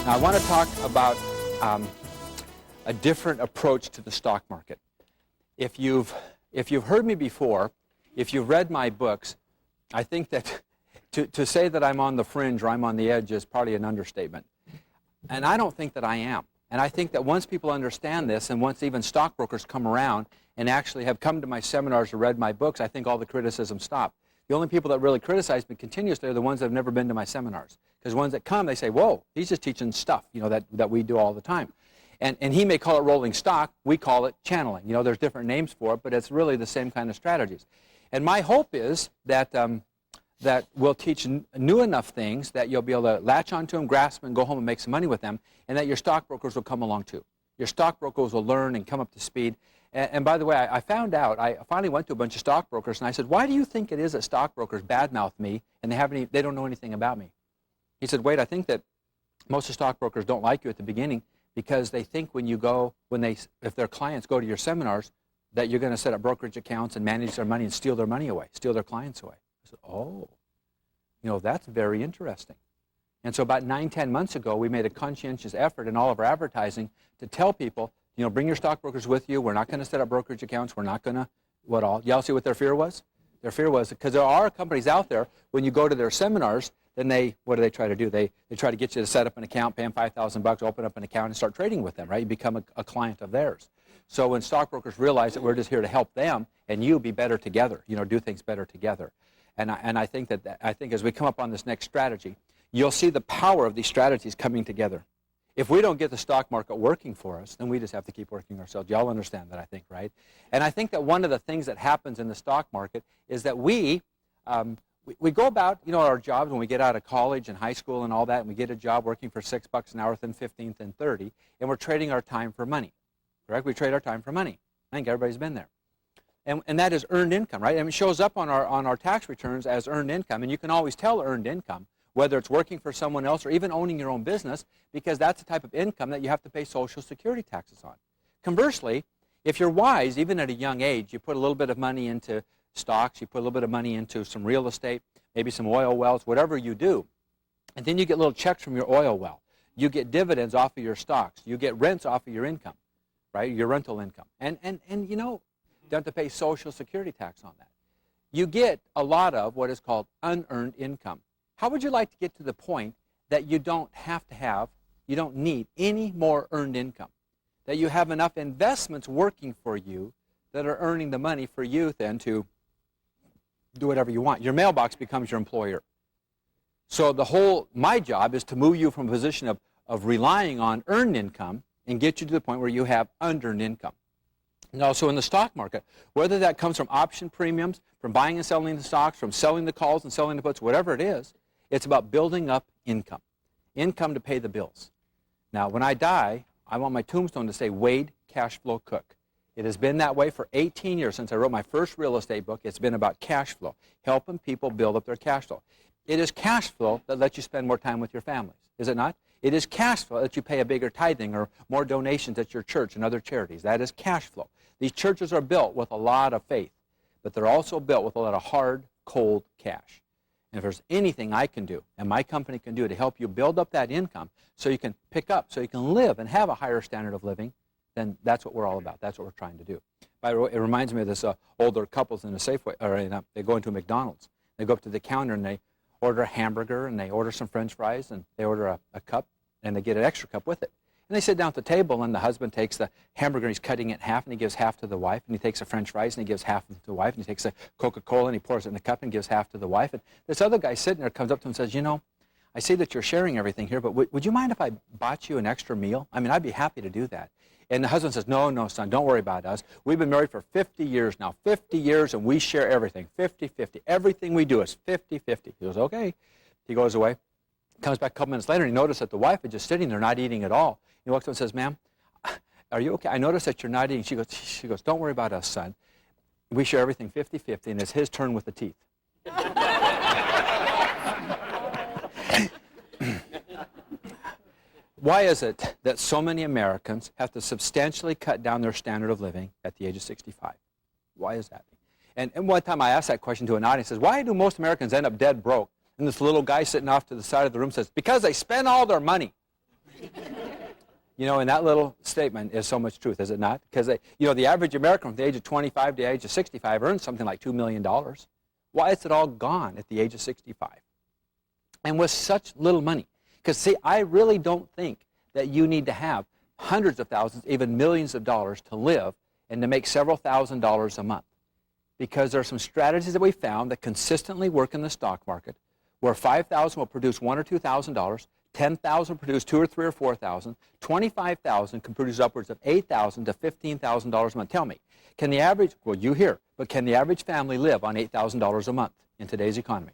Now, I want to talk about a different approach to the stock market. If you've heard me before, if you've read my books, I think that to say that I'm on the fringe or I'm on the edge is probably an understatement. And I don't think that I am. And I think that once people understand this, and once even stockbrokers come around and actually have come to my seminars or read my books, I think all the criticism stopped. The only people that really criticize me continuously are the ones that have never been to my seminars. Because the ones that come, they say, whoa, he's just teaching stuff, that we do all the time. And he may call it rolling stock. We call it channeling. There's different names for it, but it's really the same kind of strategies. And my hope is that that we'll teach new enough things that you'll be able to latch onto them, grasp them, and go home and make some money with them, and that your stockbrokers will come along too. Your stockbrokers will learn and come up to speed. And by the way, I found out, I finally went to a bunch of stockbrokers, and I said, why do you think it is that stockbrokers badmouth me and they don't know anything about me? He said, Wade, I think that most of stockbrokers don't like you at the beginning because they think if their clients go to your seminars, that you're going to set up brokerage accounts and manage their money and steal their money away, steal their clients away. I said, oh, that's very interesting. And so about 9-10 months ago, we made a conscientious effort in all of our advertising to tell people, bring your stockbrokers with you. We're not going to set up brokerage accounts. We're not going to Y'all see what their fear was? Their fear was because there are companies out there, when you go to their seminars, then what do they try to do? They try to get you to set up an account, pay them $5,000, open up an account, and start trading with them, right? You become a client of theirs. So when stockbrokers realize that we're just here to help them and you be better together, do things better together. And I think as we come up on this next strategy, you'll see the power of these strategies coming together. If we don't get the stock market working for us, then we just have to keep working ourselves. Y'all understand that, I think, right? And I think that one of the things that happens in the stock market is that we go about, our jobs when we get out of college and high school and all that, and we get a job working for $6 an hour, then 15, then 30, and we're trading our time for money, correct? We trade our time for money. I think everybody's been there. And that is earned income, right? And it shows up on our tax returns as earned income, and you can always tell earned income, whether it's working for someone else or even owning your own business, because that's the type of income that you have to pay Social Security taxes on. Conversely, if you're wise, even at a young age, you put a little bit of money into stocks, you put a little bit of money into some real estate, maybe some oil wells, whatever you do, and then you get little checks from your oil well. You get dividends off of your stocks. You get rents off of your income, right, your rental income. And you don't have to pay Social Security tax on that. You get a lot of what is called unearned income. How would you like to get to the point that you don't need any more earned income? That you have enough investments working for you that are earning the money for you then to do whatever you want. Your mailbox becomes your employer. So my job is to move you from a position of relying on earned income and get you to the point where you have unearned income. And also in the stock market, whether that comes from option premiums, from buying and selling the stocks, from selling the calls and selling the puts, whatever it is, it's about building up income. Income to pay the bills. Now, when I die, I want my tombstone to say Wade Cash Flow Cook. It has been that way for 18 years since I wrote my first real estate book. It's been about cash flow, helping people build up their cash flow. It is cash flow that lets you spend more time with your families, is it not? It is cash flow that you pay a bigger tithing or more donations at your church and other charities. That is cash flow. These churches are built with a lot of faith, but they're also built with a lot of hard, cold cash. And if there's anything I can do and my company can do to help you build up that income so you can pick up, so you can live and have a higher standard of living, then that's what we're all about. That's what we're trying to do. By the way, it reminds me of this older couples in a Safeway, or they go into a McDonald's. They go up to the counter and they order a hamburger and they order some French fries and they order a cup and they get an extra cup with it. And they sit down at the table and the husband takes the hamburger and he's cutting it in half and he gives half to the wife, and he takes the French fries and he gives half to the wife, and he takes the Coca-Cola and he pours it in the cup and gives half to the wife. And this other guy sitting there comes up to him and says, I see that you're sharing everything here, but would you mind if I bought you an extra meal? I mean, I'd be happy to do that. And the husband says, no, son, don't worry about us. We've been married for 50 years now, 50 years, and we share everything, 50-50. Everything we do is 50-50. He goes, okay. He goes away, comes back a couple minutes later, and he noticed that the wife is just sitting there not eating at all. He walks up and says, ma'am, are you okay? I noticed that you're not eating. She goes, don't worry about us, son. We share everything 50-50, and it's his turn with the teeth. Why is it that so many Americans have to substantially cut down their standard of living at the age of 65? Why is that? And one time I asked that question to an audience, says, why do most Americans end up dead broke? And this little guy sitting off to the side of the room says, because they spend all their money. You know, and that little statement is so much truth, is it not? Because, you know, the average American from the age of 25 to the age of 65 earns something like $2 million. Why is it all gone at the age of 65? And with such little money. Because, see, I really don't think that you need to have hundreds of thousands, even millions of dollars to live and to make several $1,000s a month. Because there are some strategies that we found that consistently work in the stock market where $5,000 will produce $1,000 or $2,000, $10,000 will produce $2,000 or $3,000 or $4,000, $25,000 can produce upwards of $8,000 to $15,000 a month. Tell me, can the average, well, you hear, but can the average family live on $8,000 a month in today's economy?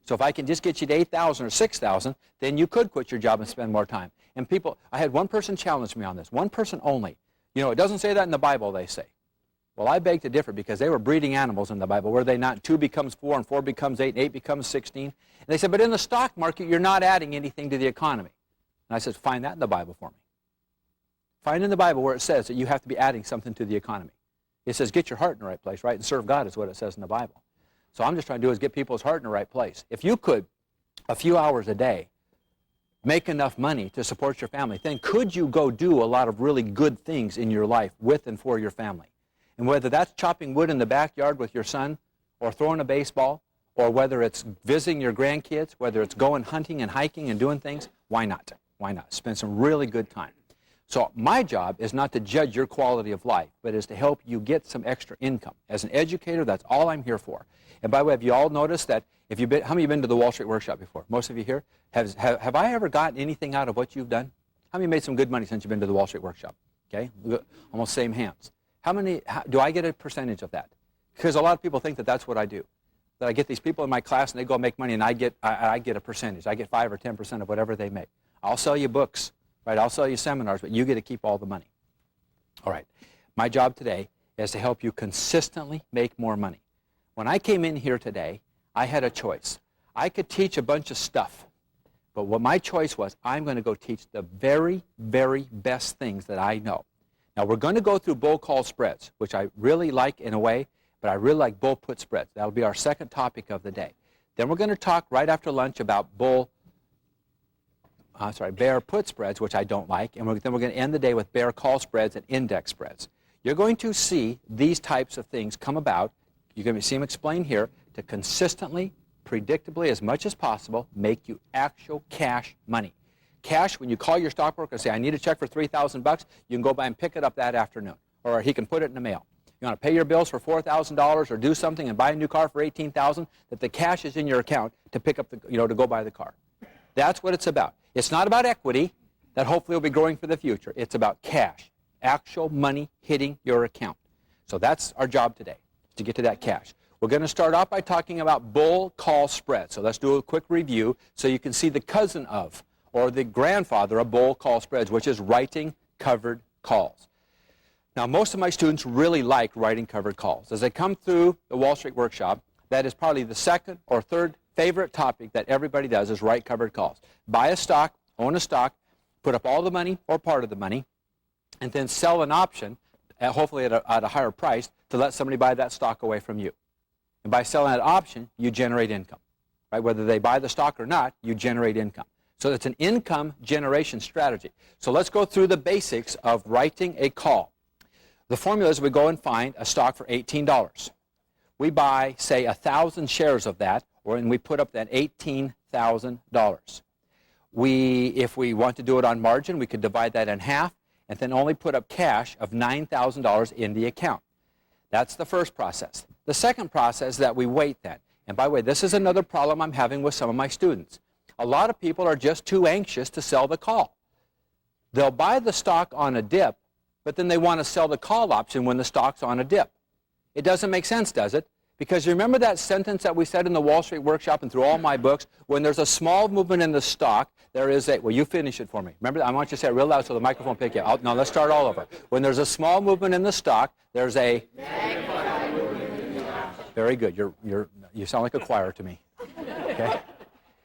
So if I can just get you to $8,000 or $6,000, then you could quit your job and spend more time. And people, I had one person challenge me on this, one person only. You know, it doesn't say that in the Bible, they say. Well, I beg to differ because they were breeding animals in the Bible, were they not? 2 becomes 4, and 4 becomes 8, and 8 becomes 16. And they said, but in the stock market, you're not adding anything to the economy. And I said, find that in the Bible for me. Find in the Bible where it says that you have to be adding something to the economy. It says, get your heart in the right place, right? And serve God is what it says in the Bible. So I'm just trying to do is get people's heart in the right place. If you could, a few hours a day, make enough money to support your family, then could you go do a lot of really good things in your life with and for your family? And whether that's chopping wood in the backyard with your son, or throwing a baseball, or whether it's visiting your grandkids, whether it's going hunting and hiking and doing things, why not? Why not? Spend some really good time. So my job is not to judge your quality of life, but is to help you get some extra income. As an educator, that's all I'm here for. And by the way, have you all noticed that if you've been, how many of you have been to the Wall Street Workshop before? Most of you here? Have I ever gotten anything out of what you've done? How many made some good money since you've been to the Wall Street Workshop? Okay, almost same hands. Do I get a percentage of that? Because a lot of people think that that's what I do. That I get these people in my class and they go make money and I get a percentage. I get 5 or 10% of whatever they make. I'll sell you books, right? I'll sell you seminars, but you get to keep all the money. All right. My job today is to help you consistently make more money. When I came in here today, I had a choice. I could teach a bunch of stuff, but what my choice was, I'm going to go teach the very, very best things that I know. Now, we're going to go through bull call spreads, which I really like in a way, but I really like bull put spreads. That'll be our second topic of the day. Then we're going to talk right after lunch about bear put spreads, which I don't like, and then we're going to end the day with bear call spreads and index spreads. You're going to see these types of things come about. You're going to see them explained here to consistently, predictably, as much as possible, make you actual cash money. Cash, when you call your stockbroker and say, I need a check for $3,000, you can go by and pick it up that afternoon, or he can put it in the mail. You want to pay your bills for $4,000 or do something and buy a new car for $18,000, that the cash is in your account to pick up the, to go buy the car. That's what it's about. It's not about equity that hopefully will be growing for the future. It's about cash, actual money hitting your account. So that's our job today, to get to that cash. We're going to start off by talking about bull call spreads. So let's do a quick review so you can see the cousin of, or the grandfather of bull call spreads, which is writing covered calls. Now, most of my students really like writing covered calls. As they come through the Wall Street Workshop, that is probably the second or third favorite topic that everybody does is write covered calls. Buy a stock, own a stock, put up all the money or part of the money, and then sell an option, hopefully at a higher price, to let somebody buy that stock away from you. And by selling that option, you generate income. Right? Whether they buy the stock or not, you generate income. So it's an income generation strategy. So let's go through the basics of writing a call. The formula is we go and find a stock for $18. We buy, say, 1,000 shares of that, and we put up that $18,000. If we want to do it on margin, we could divide that in half and then only put up cash of $9,000 in the account. That's the first process. The second process is that we wait then. And by the way, this is another problem I'm having with some of my students. A lot of people are just too anxious to sell the call. They'll buy the stock on a dip, but then they want to sell the call option when the stock's on a dip. It doesn't make sense, does it? Because you remember that sentence that we said in the Wall Street Workshop and through all my books, when there's a small movement in the stock, there is a, well, you finish it for me. Remember, I want you to say it real loud so the microphone pick you up. No, let's start all over. When there's a small movement in the stock, there's a... Very good. You sound like a choir to me. Okay?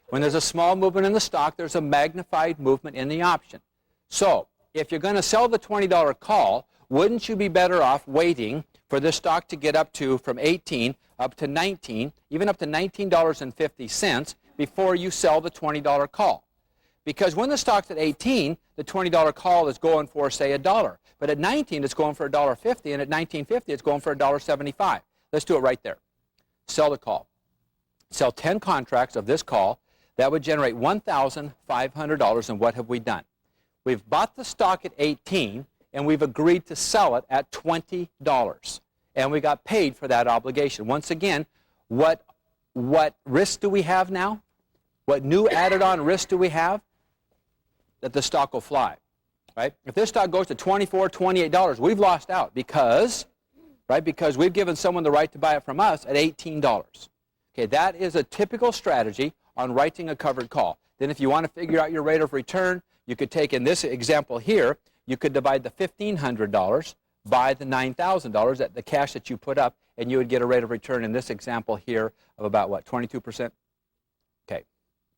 When there's a small movement in the stock, there's a magnified movement in the option. So, if you're going to sell the $20 call, wouldn't you be better off waiting for this stock to get up to, from 18 up to 19, even up to $19.50 before you sell the $20 call? Because when the stock's at 18, the $20 call is going for, say, $1. But at 19, it's going for $1.50, and at 19.50, it's going for $1.75. Let's do it right there. Sell the call. Sell 10 contracts of this call. That would generate $1,500, and what have we done? We've bought the stock at 18, and we've agreed to sell it at $20. And we got paid for that obligation. Once again, what risk do we have now? What new added-on risk do we have? That the stock will fly, right? If this stock goes to $24, $28, we've lost out because we've given someone the right to buy it from us at $18. Okay, that is a typical strategy on writing a covered call. Then if you want to figure out your rate of return, you could take, in this example here, you could divide the $1,500 by the $9,000, at the cash that you put up, and you would get a rate of return in this example here of about, what, 22%? Okay.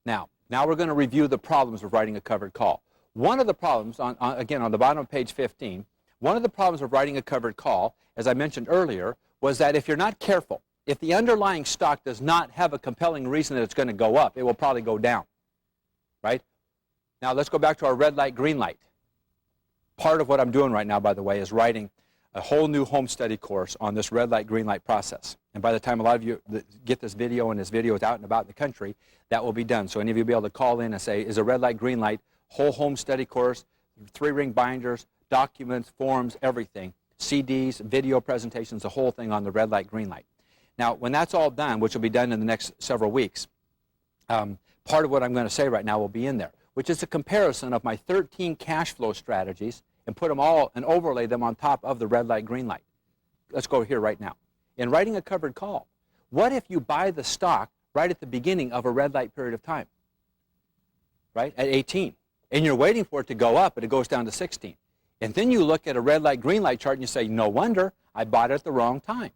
Now we're going to review the problems of writing a covered call. One of the problems, again, on the bottom of page 15, one of the problems of writing a covered call, as I mentioned earlier, was that if you're not careful, if the underlying stock does not have a compelling reason that it's going to go up, it will probably go down, right? Now let's go back to our red light, green light. Part of what I'm doing right now, by the way, is writing a whole new home study course on this red light, green light process. And by the time a lot of you get this video and this video is out and about in the country, that will be done. So any of you will be able to call in and say, is a red light, green light, whole home study course, 3-ring binders, documents, forms, everything, CDs, video presentations, the whole thing on the red light, green light. Now, when that's all done, which will be done in the next several weeks, part of what I'm going to say right now will be in there, which is a comparison of my 13 cash flow strategies and put them all and overlay them on top of the red light, green light. Let's go here right now. In writing a covered call, what if you buy the stock right at the beginning of a red light period of time, right, at 18, and you're waiting for it to go up, but it goes down to 16. And then you look at a red light, green light chart, and you say, no wonder I bought it at the wrong time.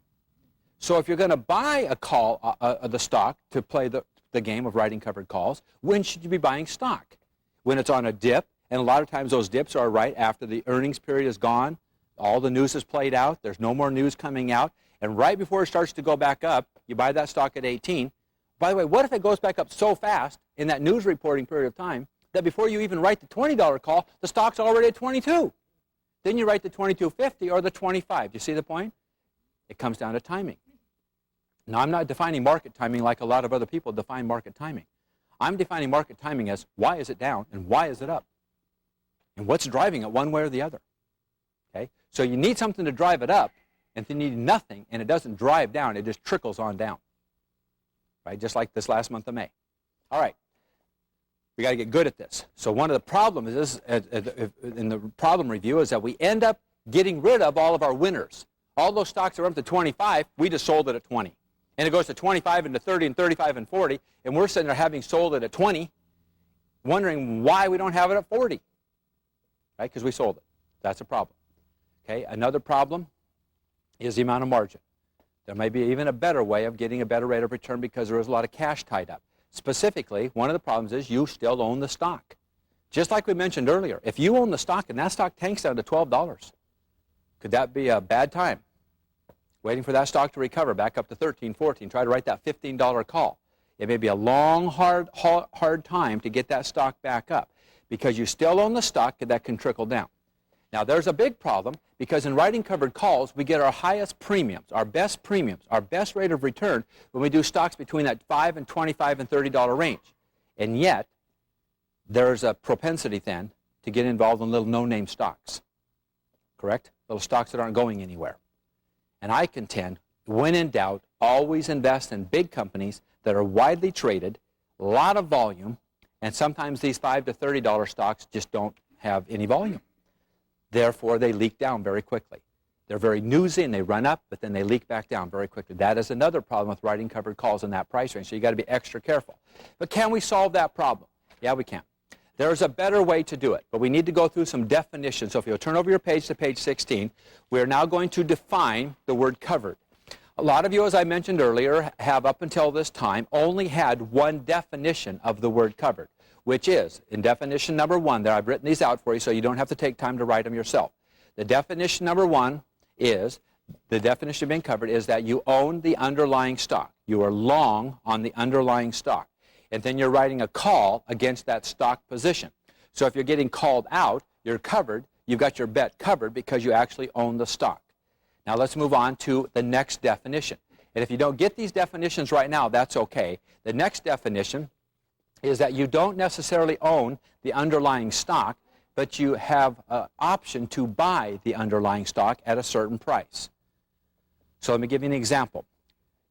So if you're going to buy a call, the stock, to play the game of writing covered calls, when should you be buying stock? When it's on a dip, and a lot of times those dips are right after the earnings period is gone, all the news is played out, there's no more news coming out, and right before it starts to go back up, you buy that stock at 18. By the way, what if it goes back up so fast in that news reporting period of time that before you even write the $20 call, the stock's already at 22? Then you write the 22.50 or the 25. Do you see the point? It comes down to timing. Now, I'm not defining market timing like a lot of other people define market timing. I'm defining market timing as why is it down and why is it up? And what's driving it one way or the other? Okay? So you need something to drive it up, and then you need nothing, and it doesn't drive down. It just trickles on down. Right? Just like this last month of May. All right. We got to get good at this. So one of the problems is, in the problem review, is that we end up getting rid of all of our winners. All those stocks that are up to 25, we just sold it at 20. And it goes to 25 and to 30 and 35 and 40, and we're sitting there having sold it at 20, wondering why we don't have it at 40, right? Because we sold it. That's a problem. Okay, another problem is the amount of margin. There may be even a better way of getting a better rate of return because there is a lot of cash tied up. Specifically, one of the problems is you still own the stock. Just like we mentioned earlier, if you own the stock and that stock tanks down to $12, could that be a bad time? Waiting for that stock to recover back up to 13, 14, try to write that $15 call. It may be a long, hard time to get that stock back up because you still own the stock and that can trickle down. Now, there's a big problem because in writing covered calls, we get our highest premiums, our best rate of return when we do stocks between that $5 and $25 and $30 range. And yet, there's a propensity then to get involved in little no-name stocks, correct? Little stocks that aren't going anywhere. And I contend, when in doubt, always invest in big companies that are widely traded, a lot of volume, and sometimes these $5 to $30 stocks just don't have any volume. Therefore, they leak down very quickly. They're very newsy and they run up, but then they leak back down very quickly. That is another problem with writing covered calls in that price range, so you've got to be extra careful. But can we solve that problem? Yeah, we can. There's a better way to do it, but we need to go through some definitions. So if you'll turn over your page to page 16, we're now going to define the word covered. A lot of you, as I mentioned earlier, have up until this time only had one definition of the word covered, which is, in definition number 1, there I've written these out for you so you don't have to take time to write them yourself. The definition number 1 is, the definition of being covered is that you own the underlying stock. You are long on the underlying stock. and then you're writing a call against that stock position. So if you're getting called out, you're covered. You've got your bet covered because you actually own the stock. Now let's move on to the next definition. And if you don't get these definitions right now, that's okay. The next definition is that you don't necessarily own the underlying stock, but you have an option to buy the underlying stock at a certain price. So let me give you an example.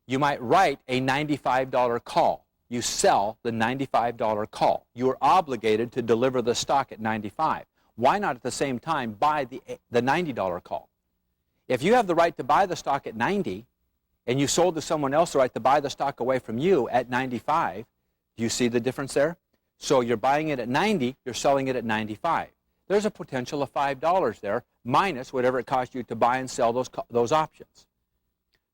You might write a $95 call. You sell the $95 call. You are obligated to deliver the stock at $95. Why not at the same time buy the $90 call? If you have the right to buy the stock at $90 and you sold to someone else the right to buy the stock away from you at $95, do you see the difference there? So you're buying it at $90, you're selling it at $95. There's a potential of $5 there minus whatever it cost you to buy and sell those options.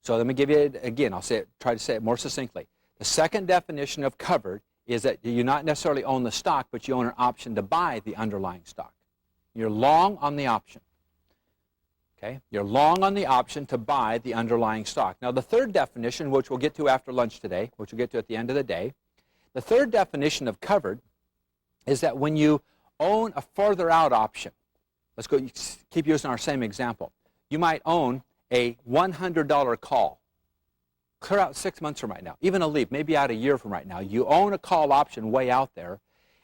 So let me give you it again. I'll try to say it more succinctly. The second definition of covered is that you not necessarily own the stock, but you own an option to buy the underlying stock. You're long on the option. Okay? You're long on the option to buy the underlying stock. Now the third definition, which we'll get to after lunch today, which we'll get to at the end of the day, the third definition of covered is that when you own a further out option, let's go keep using our same example. You might own a $100 call. Clear out 6 months from right now, even a leap, maybe out a year from right now. You own a call option way out there,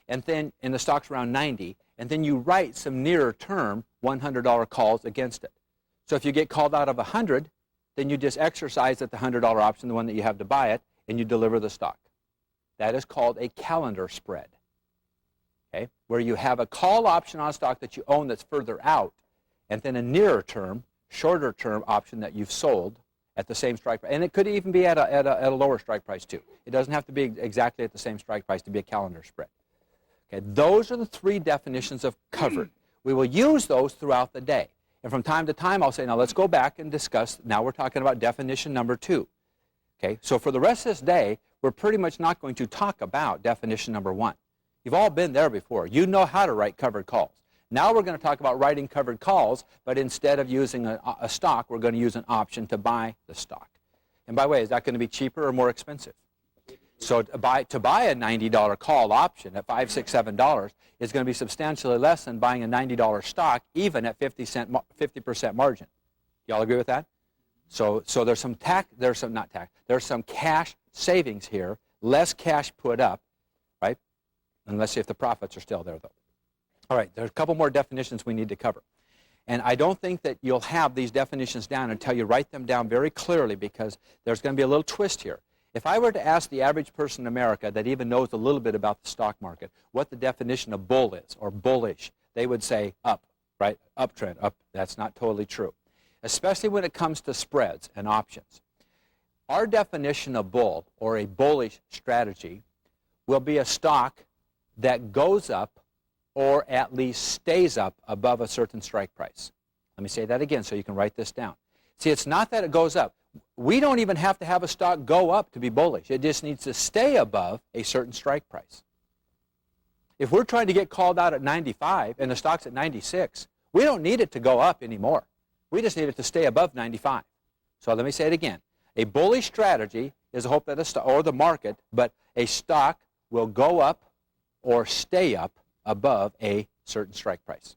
and then in the stock's around 90, and then you write some nearer term $100 calls against it. So if you get called out of 100, then you just exercise at the $100 option, the one that you have to buy it, and you deliver the stock. That is called a calendar spread, okay? Where you have a call option on stock that you own that's further out, and then a nearer term, shorter term option that you've sold at the same strike price. And it could even be at a lower strike price too. It doesn't have to be exactly at the same strike price to be a calendar spread. Okay, those are the three definitions of covered. We will use those throughout the day. And from time to time I'll say, now let's go back and discuss, now we're talking about definition number 2. Okay, so for the rest of this day, we're pretty much not going to talk about definition number 1. You've all been there before. You know how to write covered calls. Now we're going to talk about writing covered calls, but instead of using a stock, we're going to use an option to buy the stock. And by the way, is that going to be cheaper or more expensive? So to buy a $90 call option at $5, $6, $7 is going to be substantially less than buying a $90 stock, even at 50% margin. Y'all agree with that? So there's some there's some cash savings here, less cash put up, right? And let's see if the profits are still there, though. All right, there's a couple more definitions we need to cover. And I don't think that you'll have these definitions down until you write them down very clearly, because there's going to be a little twist here. If I were to ask the average person in America that even knows a little bit about the stock market what the definition of bull is, or bullish, they would say up, right? Uptrend, up. That's not totally true, especially when it comes to spreads and options. Our definition of bull, or a bullish strategy, will be a stock that goes up or at least stays up above a certain strike price. Let me say that again so you can write this down. See, it's not that it goes up. We don't even have to have a stock go up to be bullish. It just needs to stay above a certain strike price. If we're trying to get called out at 95 and the stock's at 96, we don't need it to go up anymore. We just need it to stay above 95. So let me say it again. A bullish strategy is a hope that or the market, but a stock will go up or stay up above a certain strike price.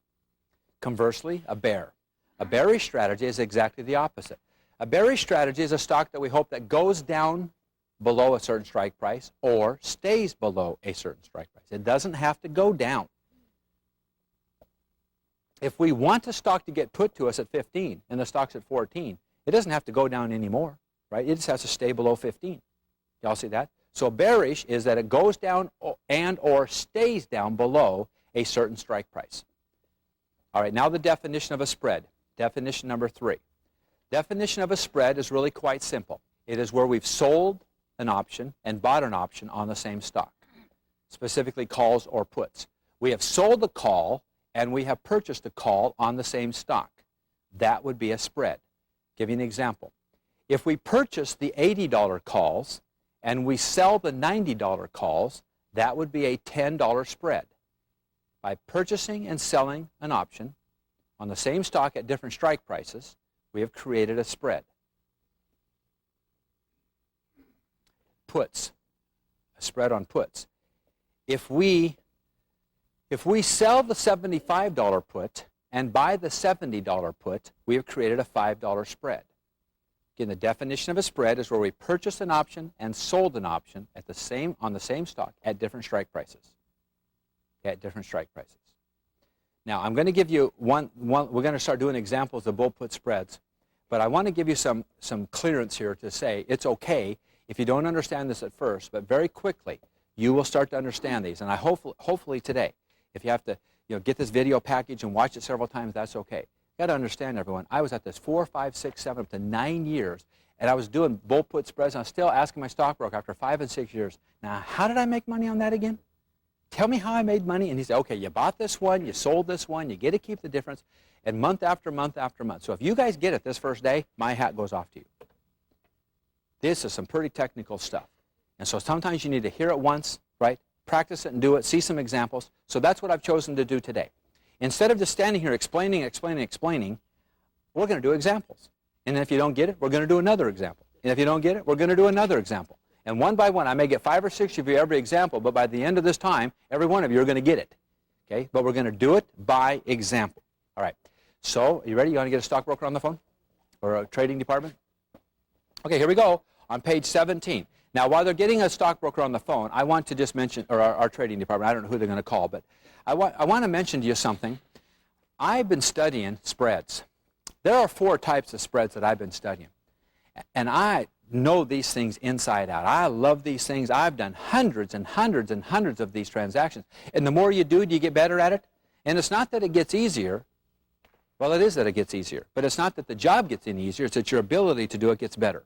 Conversely, a bear. A bearish strategy is exactly the opposite. A bearish strategy is a stock that we hope that goes down below a certain strike price or stays below a certain strike price. It doesn't have to go down. If we want a stock to get put to us at 15 and the stock's at 14, it doesn't have to go down anymore, right? It just has to stay below 15. Y'all see that? So bearish is that it goes down and or stays down below a certain strike price. All right, now the definition of a spread. Definition number 3. Definition of a spread is really quite simple. It is where we've sold an option and bought an option on the same stock, specifically calls or puts. We have sold a call and we have purchased a call on the same stock. That would be a spread. Give you an example. If we purchase the $80 calls and we sell the $90 calls, that would be a $10 spread. By purchasing and selling an option on the same stock at different strike prices, we have created a spread. Puts. spread on puts. If we sell the $75 put and buy the $70 put, we have created a $5 spread. Again, the definition of a spread is where we purchased an option and sold an option on the same stock at different strike prices. At different strike prices. Now, I'm going to give you we're going to start doing examples of bull put spreads, but I want to give you some clearance here to say it's okay if you don't understand this at first, but very quickly you will start to understand these. And I hopefully today, if you have to get this video package and watch it several times, that's okay. You got to understand, everyone, I was at this 4, 5, 6, 7, up to 9 years, and I was doing bull put spreads, and I was still asking my stockbroker after 5 and 6 years, now, how did I make money on that again? Tell me how I made money. And he said, okay, you bought this one, you sold this one, you get to keep the difference, and month after month after month. So if you guys get it this first day, my hat goes off to you. This is some pretty technical stuff. And so sometimes you need to hear it once, right? Practice it and do it, see some examples. So that's what I've chosen to do today. Instead of just standing here explaining, we're going to do examples. And if you don't get it, we're going to do another example. And if you don't get it, we're going to do another example. And one by one, I may get 5 or 6 of you every example, but by the end of this time, every one of you are going to get it. Okay? But we're going to do it by example. All right. So, are you ready? You want to get a stockbroker on the phone? Or a trading department? Okay, here we go. On page 17. Now, while they're getting a stockbroker on the phone, I want to just mention, or our trading department, I don't know who they're going to call, but I want to mention to you something. I've been studying spreads. There are 4 types of spreads that I've been studying. And I know these things inside out. I love these things. I've done hundreds and hundreds and hundreds of these transactions. And the more you do you get better at it? And it's not that it gets easier. Well, it is that it gets easier. But it's not that the job gets any easier. It's that your ability to do it gets better.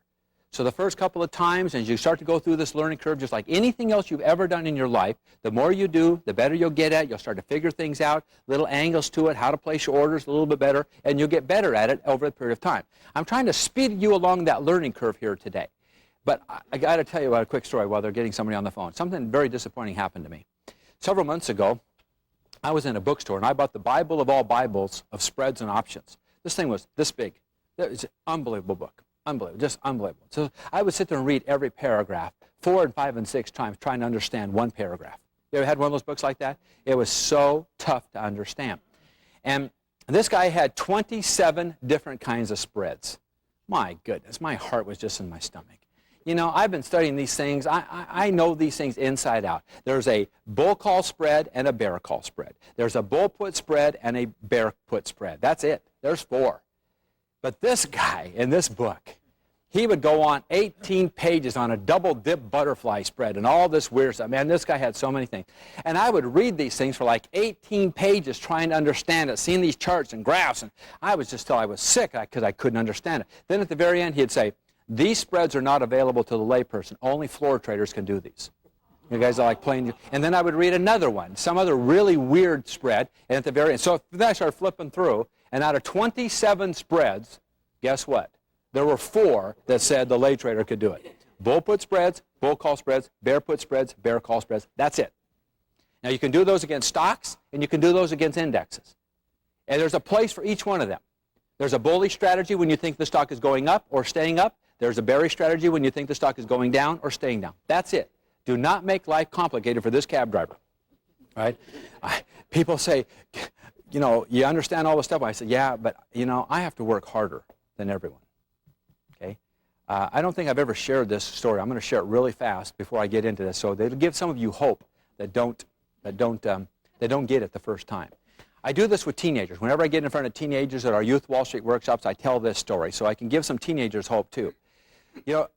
So the first couple of times, as you start to go through this learning curve, just like anything else you've ever done in your life, the more you do, the better you'll get at it. You'll start to figure things out, little angles to it, how to place your orders a little bit better, and you'll get better at it over a period of time. I'm trying to speed you along that learning curve here today. But I got to tell you about a quick story while they're getting somebody on the phone. Something very disappointing happened to me. Several months ago, I was in a bookstore, and I bought the Bible of all Bibles of spreads and options. This thing was this big. It's an unbelievable book. Unbelievable, just unbelievable. So I would sit there and read every paragraph 4 and 5 and 6 times trying to understand one paragraph. You ever had one of those books like that? It was so tough to understand. And this guy had 27 different kinds of spreads. My goodness, my heart was just in my stomach. You know, I've been studying these things. I know these things inside out. There's a bull call spread and a bear call spread. There's a bull put spread and a bear put spread. That's it. There's 4. But this guy in this book, he would go on 18 pages on a double dip butterfly spread and all this weird stuff. Man, this guy had so many things. And I would read these things for like 18 pages trying to understand it, seeing these charts and graphs. And I was just till I was sick because I couldn't understand it. Then at the very end, he'd say, these spreads are not available to the layperson. Only floor traders can do these. You guys are like playing. And then I would read another one, some other really weird spread. And at the very end, so then I started flipping through. And out of 27 spreads, guess what? There were 4 that said the lay trader could do it. Bull put spreads, bull call spreads, bear put spreads, bear call spreads. That's it. Now you can do those against stocks and you can do those against indexes. And there's a place for each one of them. There's a bullish strategy when you think the stock is going up or staying up. There's a bearish strategy when you think the stock is going down or staying down. That's it. Do not make life complicated for this cab driver. Right? People say, you know, you understand all this stuff. I said, yeah, but, you know, I have to work harder than everyone. Okay? I don't think I've ever shared this story. I'm going to share it really fast before I get into this, so it'll give some of you hope that don't get it the first time. I do this with teenagers. Whenever I get in front of teenagers at our Youth Wall Street workshops, I tell this story, so I can give some teenagers hope too. You know,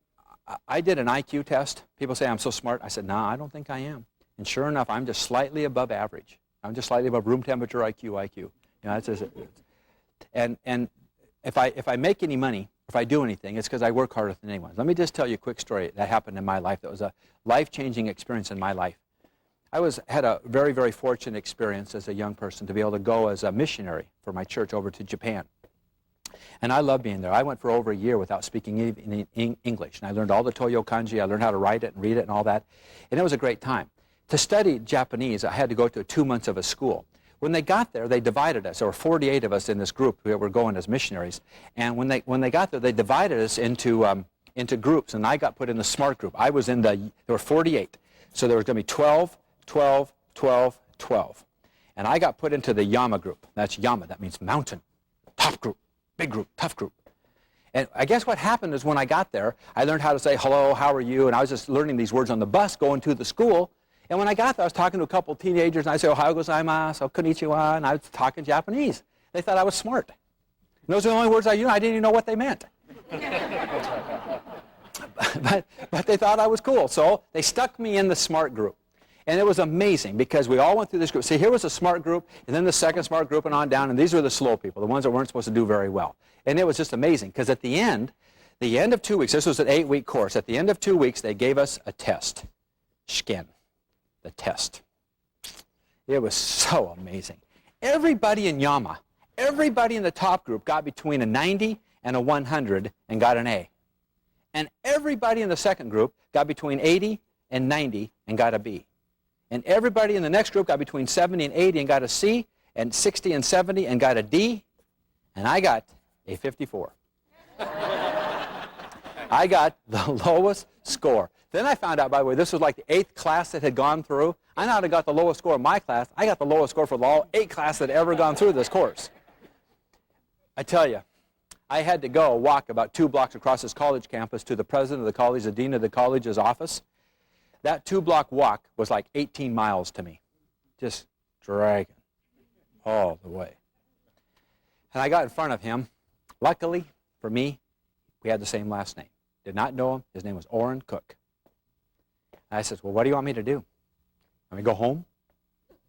I did an IQ test. People say I'm so smart. I said, no, I don't think I am. And sure enough, I'm just slightly above average. I'm just slightly above room temperature IQ. You know, that's just, and if I make any money, if I do anything, it's because I work harder than anyone. Let me just tell you a quick story that happened in my life that was a life-changing experience in my life. I had a very, very fortunate experience as a young person to be able to go as a missionary for my church over to Japan. And I love being there. I went for over a year without speaking English. And I learned all the Toyo kanji. I learned how to write it and read it and all that. And it was a great time. To study Japanese, I had to go to 2 months of a school. When they got there, they divided us. There were 48 of us in this group who were going as missionaries. And when they got there, they divided us into groups. And I got put in the smart group. I was in there were 48. So there was going to be 12, 12, 12, 12. And I got put into the Yama group. That's Yama. That means mountain. Top group. Big group. Tough group. And I guess what happened is when I got there, I learned how to say, hello, how are you? And I was just learning these words on the bus going to the school. And when I got there, I was talking to a couple of teenagers, and I said, Ohayou gozaimasu, konnichiwa, and I was talking Japanese. They thought I was smart. And those are the only words I knew. I didn't even know what they meant. but they thought I was cool. So they stuck me in the smart group. And it was amazing because we all went through this group. See, here was a smart group, and then the second smart group and on down, and these were the slow people, the ones that weren't supposed to do very well. And it was just amazing because at the end of 2 weeks, this was an 8-week course, at the end of 2 weeks, they gave us a test. Shiken, the test. It was so amazing. Everybody in Yama, everybody in the top group got between a 90 and a 100 and got an A. And everybody in the second group got between 80 and 90 and got a B. And everybody in the next group got between 70 and 80 and got a C, and 60 and 70 and got a D, and I got a 54. I got the lowest score. Then I found out, by the way, this was like the 8th class that had gone through. I not only got the lowest score in my class, I got the lowest score for all 8 classes that had ever gone through this course. I tell you, I had to go walk about 2 blocks across this college campus to the president of the college, the dean of the college's office. That 2-block walk was like 18 miles to me, just dragging all the way. And I got in front of him. Luckily for me, we had the same last name. Did not know him. His name was Orrin Cook. And I said, well, what do you want me to do? Want me to go home?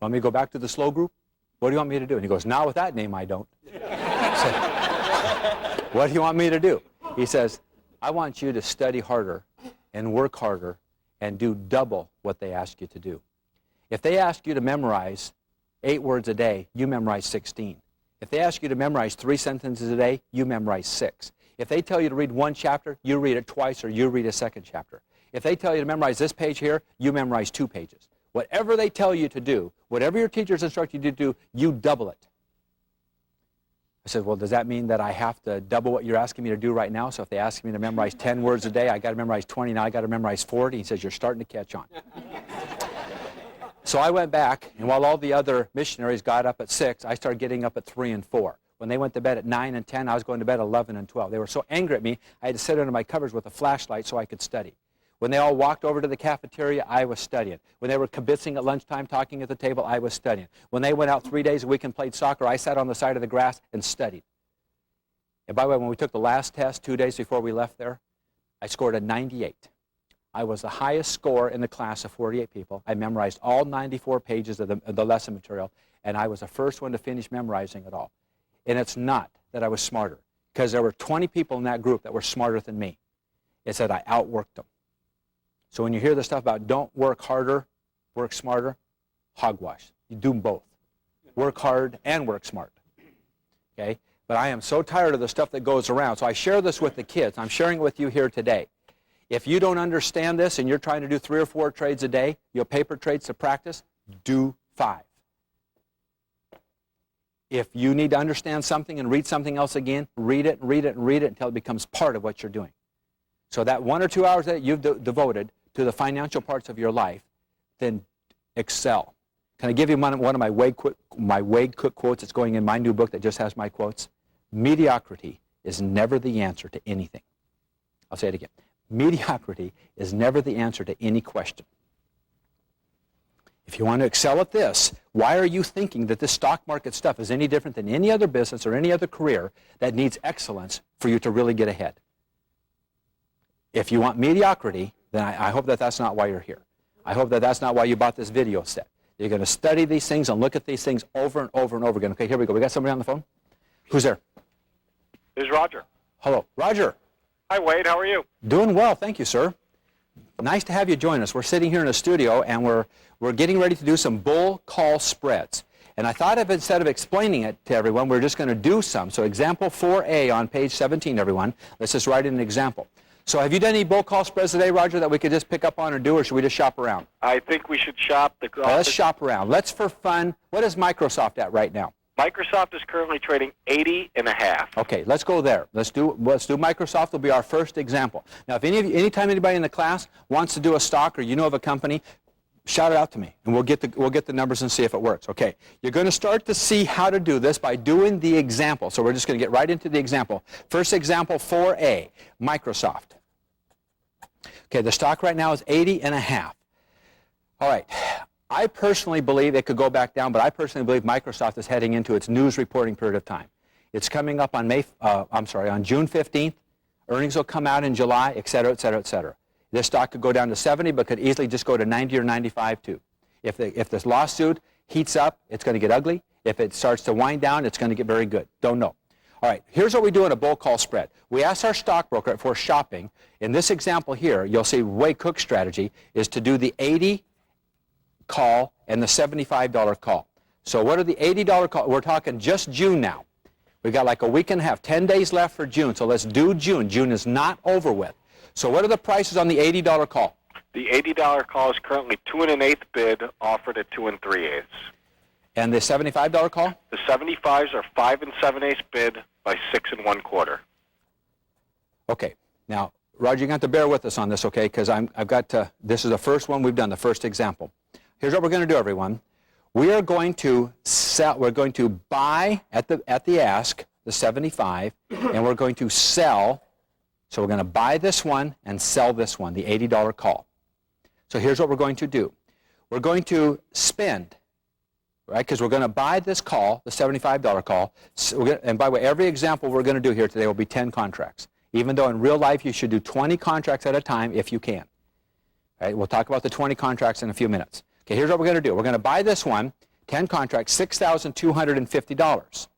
Want me to go back to the slow group? What do you want me to do? And he goes, now with that name, I don't. I said, what do you want me to do? He says, I want you to study harder and work harder and do double what they ask you to do. If they ask you to memorize 8 words a day, you memorize 16. If they ask you to memorize 3 sentences a day, you memorize 6. If they tell you to read 1 chapter, you read it twice or you read a 2nd chapter. If they tell you to memorize this page here, you memorize 2 pages. Whatever they tell you to do, whatever your teachers instruct you to do, you double it. I said, well, does that mean that I have to double what you're asking me to do right now? So if they ask me to memorize 10 words a day, I got to memorize 20, now I got to memorize 40. He says, you're starting to catch on. So I went back, and while all the other missionaries got up at 6, I started getting up at 3 and 4. When they went to bed at 9 and 10, I was going to bed at 11 and 12. They were so angry at me, I had to sit under my covers with a flashlight so I could study. When they all walked over to the cafeteria, I was studying. When they were kibitzing at lunchtime, talking at the table, I was studying. When they went out 3 days a week and played soccer, I sat on the side of the grass and studied. And by the way, when we took the last test 2 days before we left there, I scored a 98. I was the highest score in the class of 48 people. I memorized all 94 pages of the lesson material, and I was the first one to finish memorizing it all. And it's not that I was smarter, because there were 20 people in that group that were smarter than me. It's that I outworked them. So when you hear the stuff about don't work harder, work smarter, hogwash. You do both. Work hard and work smart. Okay? But I am so tired of the stuff that goes around. So I share this with the kids. I'm sharing it with you here today. If you don't understand this and you're trying to do 3 or 4 trades a day, your paper trades to practice, do 5. If you need to understand something and read something else again, read it and read it and read it until it becomes part of what you're doing. So that 1 or 2 hours that you've devoted to the financial parts of your life, then excel. Can I give you one of my Wade Cook quotes that's going in my new book that just has my quotes? Mediocrity is never the answer to anything. I'll say it again. Mediocrity is never the answer to any question. If you want to excel at this, why are you thinking that this stock market stuff is any different than any other business or any other career that needs excellence for you to really get ahead? If you want mediocrity, then I hope that that's not why you're here. I hope that that's not why you bought this video set. You're going to study these things and look at these things over and over and over again. Okay, here we go. We got somebody on the phone? Who's there? This is Roger. Hello. Roger. Hi, Wade. How are you? Doing well. Thank you, sir. Nice to have you join us. We're sitting here in a studio, and we're getting ready to do some bull call spreads. And I thought instead of explaining it to everyone, we're just going to do some. So example 4A on page 17, everyone. Let's just write in an example. So have you done any bull call spreads today, Roger, that we could just pick up on or do, or should we just shop around? I think we should shop. Let's shop around. Let's, for fun, what is Microsoft at right now? Microsoft is currently trading 80.5. Okay, let's go there. Let's do Microsoft. Will be our first example. Now, if anytime anybody in the class wants to do a stock or you know of a company, shout it out to me, and we'll get the numbers and see if it works. Okay, you're going to start to see how to do this by doing the example. So we're just going to get right into the example. First example, 4A, Microsoft. Okay, the stock right now is 80.5. All right, I personally believe it could go back down, but I personally believe Microsoft is heading into its news reporting period of time. It's coming up on on June 15th. Earnings will come out in July, et cetera, et cetera, et cetera. This stock could go down to 70, but could easily just go to 90 or 95 too. If this lawsuit heats up, it's going to get ugly. If it starts to wind down, it's going to get very good. Don't know. All right, here's what we do in a bull call spread. We ask our stockbroker for shopping. In this example here, you'll see Ray Cook's strategy is to do the 80 call and the $75 call. So what are the $80 call? We're talking just June now. We've got like a week and a half, 10 days left for June. So let's do June. June is not over with. So what are the prices on the $80 call? The $80 call is currently 2 1/8 bid, offered at 2 3/8. And the $75 call? The 75s are 5 7/8 bid by 6 1/4. Okay. Now, Roger, you're going to have to bear with us on this, okay? Because I've got to, this is the first one we've done, the first example. Here's what we're going to do, everyone. We are going to sell, we're going to buy at the ask, the 75, and we're going to sell. So we're going to buy this one and sell this one, the $80 call. So here's what we're going to do. We're going to spend, right, because we're going to buy this call, the $75 call, and by the way, every example we're going to do here today will be 10 contracts, even though in real life you should do 20 contracts at a time if you can. Right? We'll talk about the 20 contracts in a few minutes. Okay, here's what we're going to do. We're going to buy this one, 10 contracts, $6,250.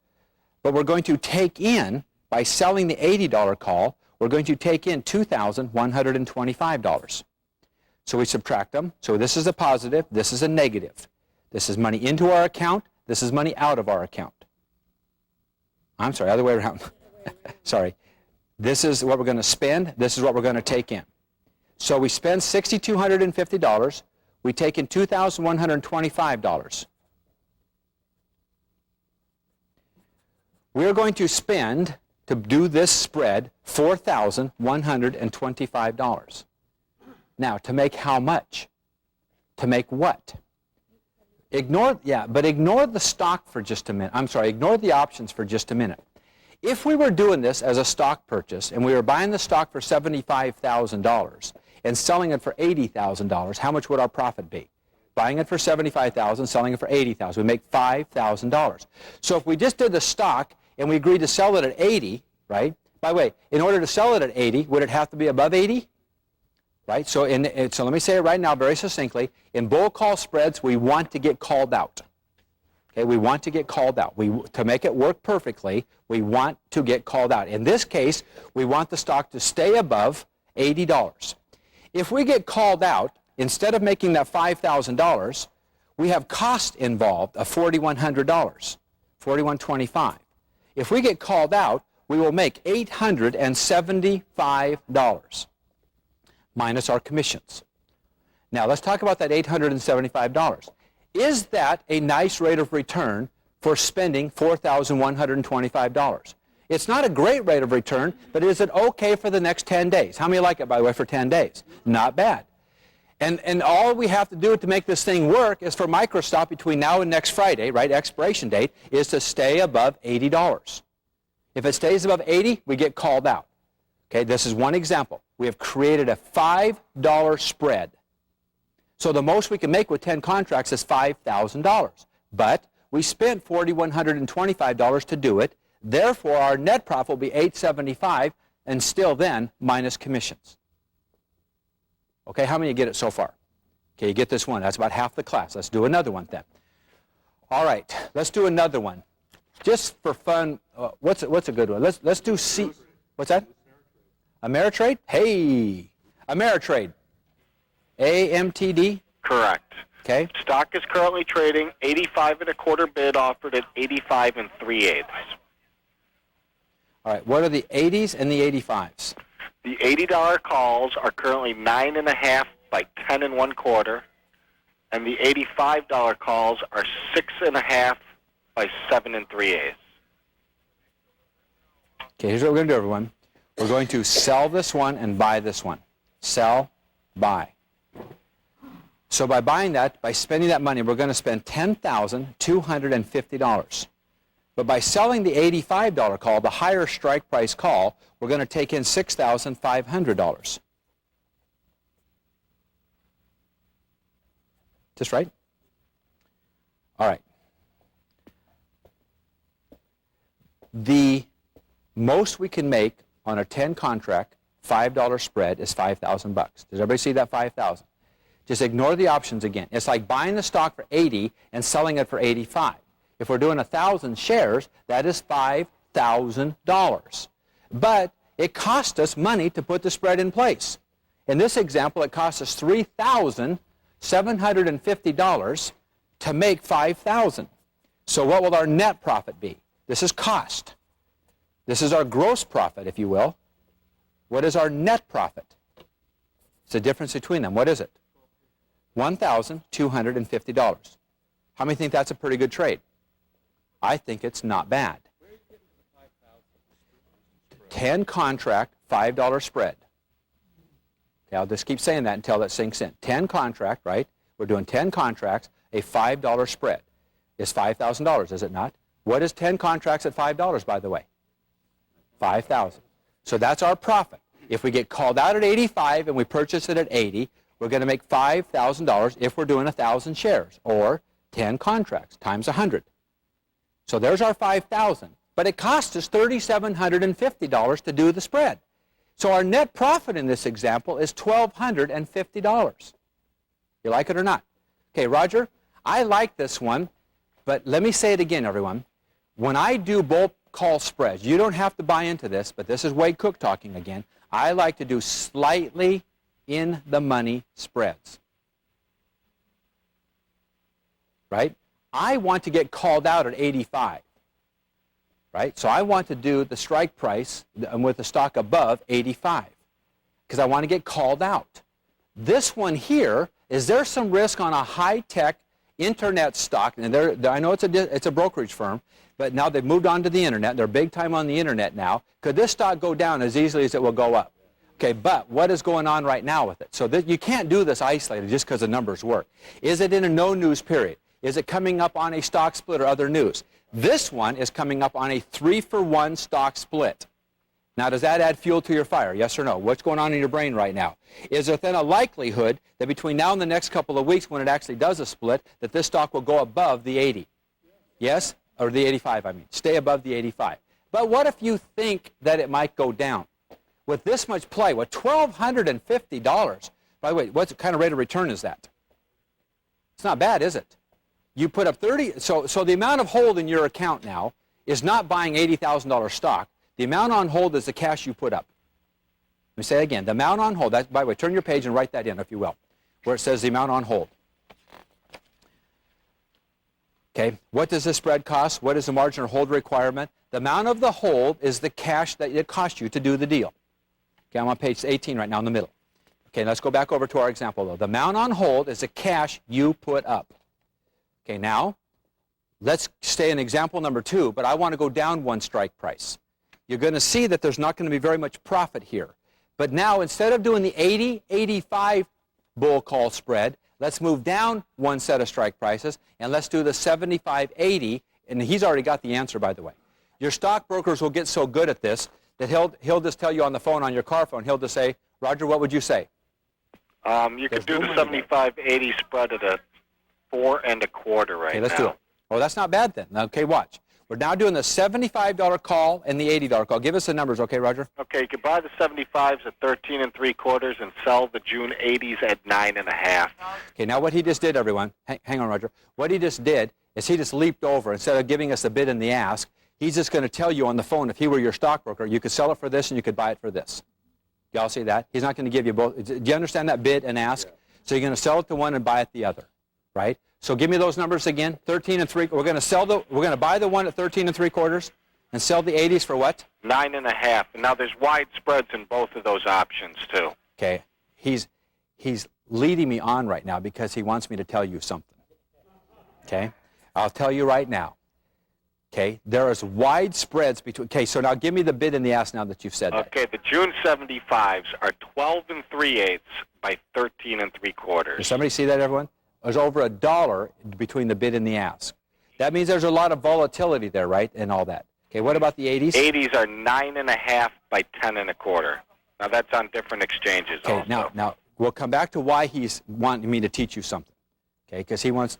But we're going to take in, by selling the $80 call, we're going to take in $2,125. So we subtract them. So this is a positive, this is a negative. This is money into our account, this is money out of our account. I'm sorry, other way around. Sorry. This is what we're going to spend, this is what we're going to take in. So we spend $6,250, we take in $2,125. We're going to spend, to do this spread, $4,125. Now, to make how much? To make what? Ignore the stock for just a minute. I'm sorry, ignore the options for just a minute. If we were doing this as a stock purchase and we were buying the stock for $75,000 and selling it for $80,000, how much would our profit be? Buying it for $75,000, selling it for $80,000, we make $5,000. So if we just did the stock and we agreed to sell it at 80, right? By the way, in order to sell it at 80, would it have to be above 80? Right? So so let me say it right now very succinctly. In bull call spreads, we want to get called out. Okay, we want to get called out. To make it work perfectly, we want to get called out. In this case, we want the stock to stay above $80. If we get called out, instead of making that $5,000, we have cost involved of $4,100, $4,125. If we get called out, we will make $875 minus our commissions. Now let's talk about that $875. Is that a nice rate of return for spending $4,125? It's not a great rate of return, but is it okay for the next 10 days? How many like it, by the way, for 10 days? Not bad. And all we have to do to make this thing work is for Microsoft between now and next Friday, right, expiration date, is to stay above $80. If it stays above 80, we get called out. Okay, this is one example. We have created a $5 spread. So the most we can make with 10 contracts is $5,000. But we spent $4,125 to do it. Therefore, our net profit will be $875 and still then minus commissions. Okay, how many get it so far? Okay, you get this one. That's about half the class. Let's do another one then. All right, let's do another one. Just for fun, what's a good one? Let's do C. What's that? Ameritrade? Hey, Ameritrade. AMTD? Correct. Okay. Stock is currently trading 85 1/4 bid, offered at 85 3/8. All right, what are the 80s and the 85s? The $80 calls are currently 9 1/2 by 10 1/4, and the $85 calls are 6 1/2 by 7 3/8. Okay, here's what we're going to do, everyone. We're going to sell this one and buy this one. Sell, buy. So by buying that, by spending that money, we're going to spend $10,250. But by selling the $85 call, the higher strike price call, we're going to take in $6,500. Just right? All right. The most we can make on a 10 contract $5 spread is $5,000 bucks. Does everybody see that 5,000? Just ignore the options again. It's like buying the stock for 80 and selling it for 85. If we're doing 1,000 shares, that is $5,000. But it cost us money to put the spread in place. In this example, it cost us $3,750 to make 5,000. So what will our net profit be? This is cost. This is our gross profit, if you will. What is our net profit? It's the difference between them. What is it? $1,250. How many think that's a pretty good trade? I think it's not bad. 10 contract, $5 spread. Okay, I'll just keep saying that until that sinks in. 10 contract, right? We're doing 10 contracts, a $5 spread. Is $5,000, is it not? What is 10 contracts at $5, by the way? 5,000. So that's our profit. If we get called out at 85 and we purchase it at 80, we're going to make $5,000 if we're doing 1,000 shares, or 10 contracts times 100. So there's our 5,000. But it cost us $3,750 to do the spread. So our net profit in this example is $1,250. You like it or not? Okay, Roger, I like this one, but let me say it again, everyone. When I do bulk call spreads, you don't have to buy into this, but this is Wade Cook talking again. I like to do slightly in the money spreads. Right? I want to get called out at 85. Right? So I want to do the strike price with the stock above 85 because I want to get called out. This one here, is there some risk on a high-tech internet stock? And I know it's a brokerage firm, but now they've moved on to the internet. They're big time on the internet now. Could this stock go down as easily as it will go up? Okay, but what is going on right now with it? So you can't do this isolated just because the numbers work. Is it in a no-news period? Is it coming up on a stock split or other news? This one is coming up on a 3-for-1 stock split. Now, does that add fuel to your fire? Yes or no? What's going on in your brain right now? Is there then a likelihood that between now and the next couple of weeks when it actually does a split, that this stock will go above the 80? Yes? Or the 85, I mean. Stay above the 85. But what if you think that it might go down? With this much play, with $1,250, by the way, what kind of rate of return is that? It's not bad, is it? You put up 30, so the amount of hold in your account now is not buying $80,000 stock. The amount on hold is the cash you put up. Let me say it again. The amount on hold, by the way, turn your page and write that in, if you will, where it says the amount on hold. Okay, what does this spread cost? What is the margin or hold requirement? The amount of the hold is the cash that it cost you to do the deal. Okay, I'm on page 18 right now in the middle. Okay, let's go back over to our example, though. The amount on hold is the cash you put up. Okay, now, let's stay in example number 2, but I want to go down one strike price. You're going to see that there's not going to be very much profit here. But now, instead of doing the 80-85 bull call spread, let's move down one set of strike prices, and let's do the 75-80, and he's already got the answer, by the way. Your stockbrokers will get so good at this that he'll just tell you on the phone, on your car phone, he'll just say, Roger, what would you say? You could do the 75-80 spread at a 4 1/4 right now. Okay, let's do it. Oh, that's not bad then. Okay, watch. We're now doing the $75 call and the $80 call. Give us the numbers, okay, Roger? Okay, you could buy the 75s at 13 3/4 and sell the June 80s at 9 1/2. Okay, now what he just did, everyone, hang on, Roger. What he just did is he just leaped over. Instead of giving us the bid and the ask, he's just going to tell you on the phone, if he were your stockbroker, you could sell it for this and you could buy it for this. Y'all see that? He's not going to give you both. Do you understand that bid and ask? Yeah. So you're going to sell it to one and buy it the other. Right? So give me those numbers again. 13 3/4. We're going to buy the one at 13 3/4 and sell the 80s for what? 9 1/2. And now there's wide spreads in both of those options too. Okay. He's leading me on right now because he wants me to tell you something. Okay? I'll tell you right now. Okay, there is wide spreads between. Okay, so now give me the bid and the ask now that you've said that. Okay, the June 75s are 12 3/8 by 13 3/4. Does somebody see that, everyone? There's over $1 between the bid and the ask. That means there's a lot of volatility there, right, and all that. Okay, what about the 80s? 80s are 9.5 by 10 1/4. Now that's on different exchanges. Okay, also. now we'll come back to why he's wanting me to teach you something. Okay, because he wants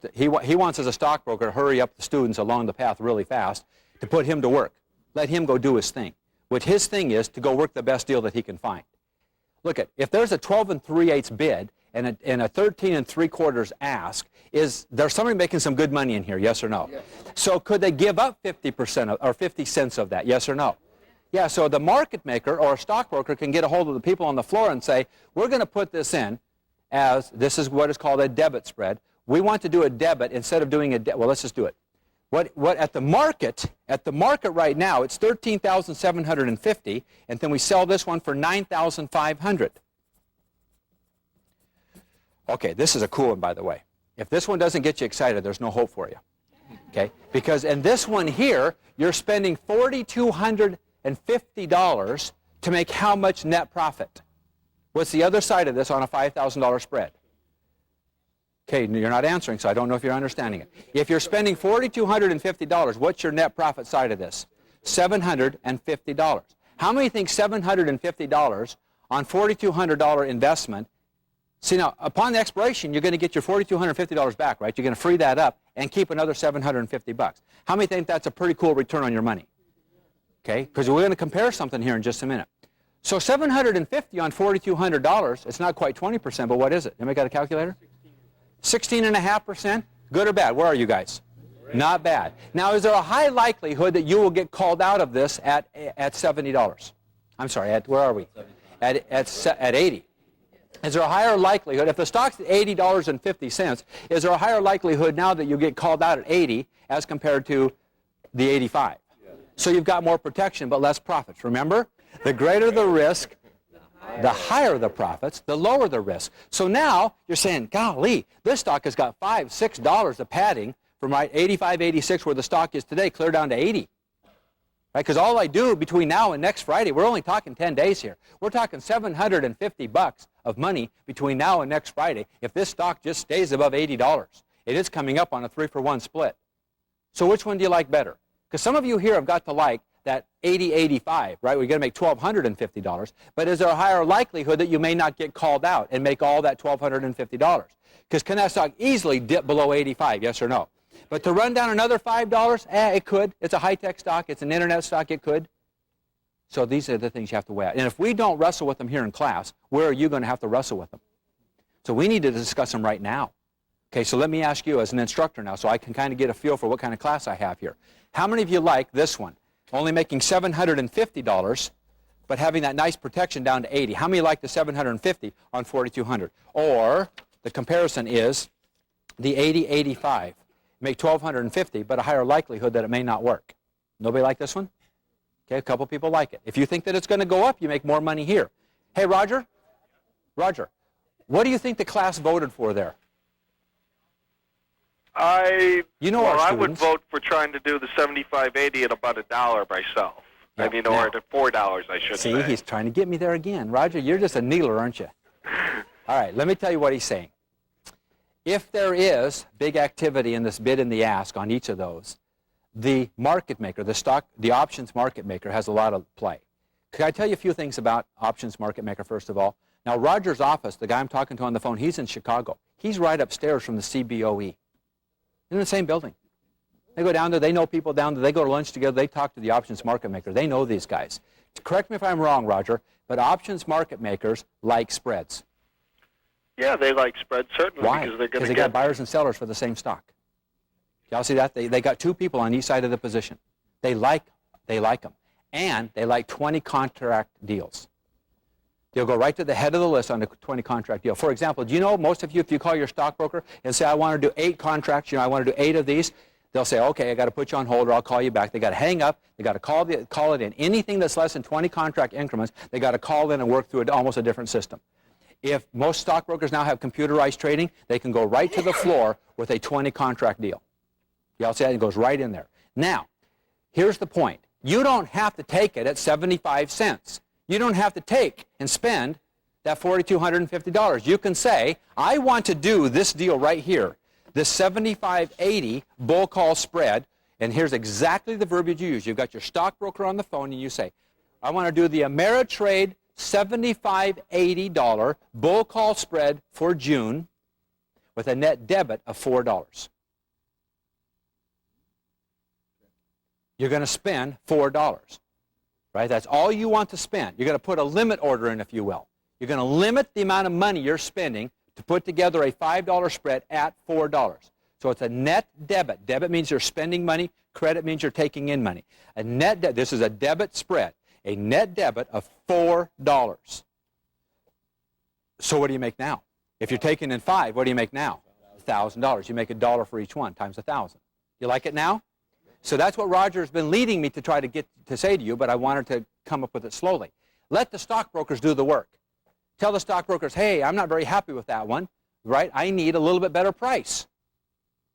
as a stockbroker to hurry up the students along the path really fast to put him to work. Let him go do his thing. What his thing is to go work the best deal that he can find. Look at, if there's a 12 3/8 bid and a 13 3/4 ask, is there somebody making some good money in here? Yes or no? Yes. So could they give up 50% or 50 cents of that? Yes or no? Yeah. So the market maker or a stockbroker can get a hold of the people on the floor and say, we're going to put this in as this is what is called a debit spread. We want to do a debit instead of doing a well, let's just do it. What at the market right now, it's 13,750, and then we sell this one for 9,500. Okay, this is a cool one, by the way. If this one doesn't get you excited, there's no hope for you. Okay? Because in this one here, you're spending $4,250 to make how much net profit? What's the other side of this on a $5,000 spread? Okay, you're not answering, so I don't know if you're understanding it. If you're spending $4,250, what's your net profit side of this? $750. How many think $750 on $4,200 investment? See, now, upon the expiration, you're going to get your $4,250 back, right? You're going to free that up and keep another $750. How many think that's a pretty cool return on your money? Okay, because we're going to compare something here in just a minute. So $750 on $4,200, it's not quite 20%, but what is it? Anybody got a calculator? 16.5%? Good or bad? Where are you guys? Not bad. Now, is there a high likelihood that you will get called out of this at $70? I'm sorry, where are we? At 80. Is there a higher likelihood, if the stock's at $80.50, is there a higher likelihood now that you get called out at 80 as compared to the 85? So you've got more protection but less profits. Remember, the greater the risk, the higher the profits, the lower the risk. So now you're saying, golly, this stock has got $5, $6 of padding from right 85, 86 where the stock is today, clear down to 80. Right? Because all I do between now and next Friday, we're only talking 10 days here. We're talking $750 of money between now and next Friday if this stock just stays above $80. It is coming up on a 3-for-1 split. So which one do you like better? Because some of you here have got to like that 80-85, right? We're going to make $1,250. But is there a higher likelihood that you may not get called out and make all that $1,250? Because can that stock easily dip below 85, yes or no? But to run down another $5, it could. It's a high-tech stock. It's an internet stock. It could. So these are the things you have to weigh out. And if we don't wrestle with them here in class, where are you going to have to wrestle with them? So we need to discuss them right now. Okay, so let me ask you as an instructor now so I can kind of get a feel for what kind of class I have here. How many of you like this one? Only making $750, but having that nice protection down to 80. How many like the 750 on 4,200? Or the comparison is the 80-85. Make 1,250, but a higher likelihood that it may not work. Nobody like this one? Okay, a couple people like it. If you think that it's going to go up, you make more money here. Hey, Roger? Roger, what do you think the class voted for there? I would vote for trying to do the 75-80 at about $1 myself. Yep. I mean, or at $4, I should say. See, he's trying to get me there again. Roger, you're just a needler, aren't you? All right, let me tell you what he's saying. If there is big activity in this bid and the ask on each of those, the market maker, the options market maker has a lot of play. Can I tell you a few things about options market maker, first of all? Now, Roger's office, the guy I'm talking to on the phone, he's in Chicago. He's right upstairs from the CBOE. They're in the same building. They go down there. They know people down there. They go to lunch together. They talk to the options market maker. They know these guys. Correct me if I'm wrong, Roger, but options market makers like spreads. Yeah, they like spreads, certainly. Why? Because they got buyers and sellers for the same stock. Y'all see that? They got two people on each side of the position. They like them. And they like 20 contract deals. They'll go right to the head of the list on the 20 contract deal. For example, do you know most of you, if you call your stockbroker and say, I want to do 8 contracts, I want to do 8 of these, they'll say, okay, I got to put you on hold or I'll call you back. They got to hang up. They got to call it in. Anything that's less than 20 contract increments, they got to call in and work through almost a different system. If most stockbrokers now have computerized trading, they can go right to the floor with a 20 contract deal. Y'all see that? It goes right in there. Now, here's the point. You don't have to take it at 75 cents. You don't have to take and spend that $4,250. You can say, I want to do this deal right here, this 75.80 bull call spread, and here's exactly the verbiage you use. You've got your stockbroker on the phone, and you say, I want to do the Ameritrade $75.80 bull call spread for June with a net debit of $4. You're going to spend $4, right? That's all you want to spend. You're going to put a limit order in, if you will. You're going to limit the amount of money you're spending to put together a $5 spread at $4. So it's a net debit. Debit means you're spending money. Credit means you're taking in money. A net this is a debit spread. A net debit of $4. So what do you make now? If you're taking in 5, what do you make now? $1,000. You make $1 for each one times 1,000. You like it now? So that's what Roger's been leading me to try to get to say to you, but I wanted to come up with it slowly. Let the stockbrokers do the work. Tell the stockbrokers, hey, I'm not very happy with that one, right? I need a little bit better price.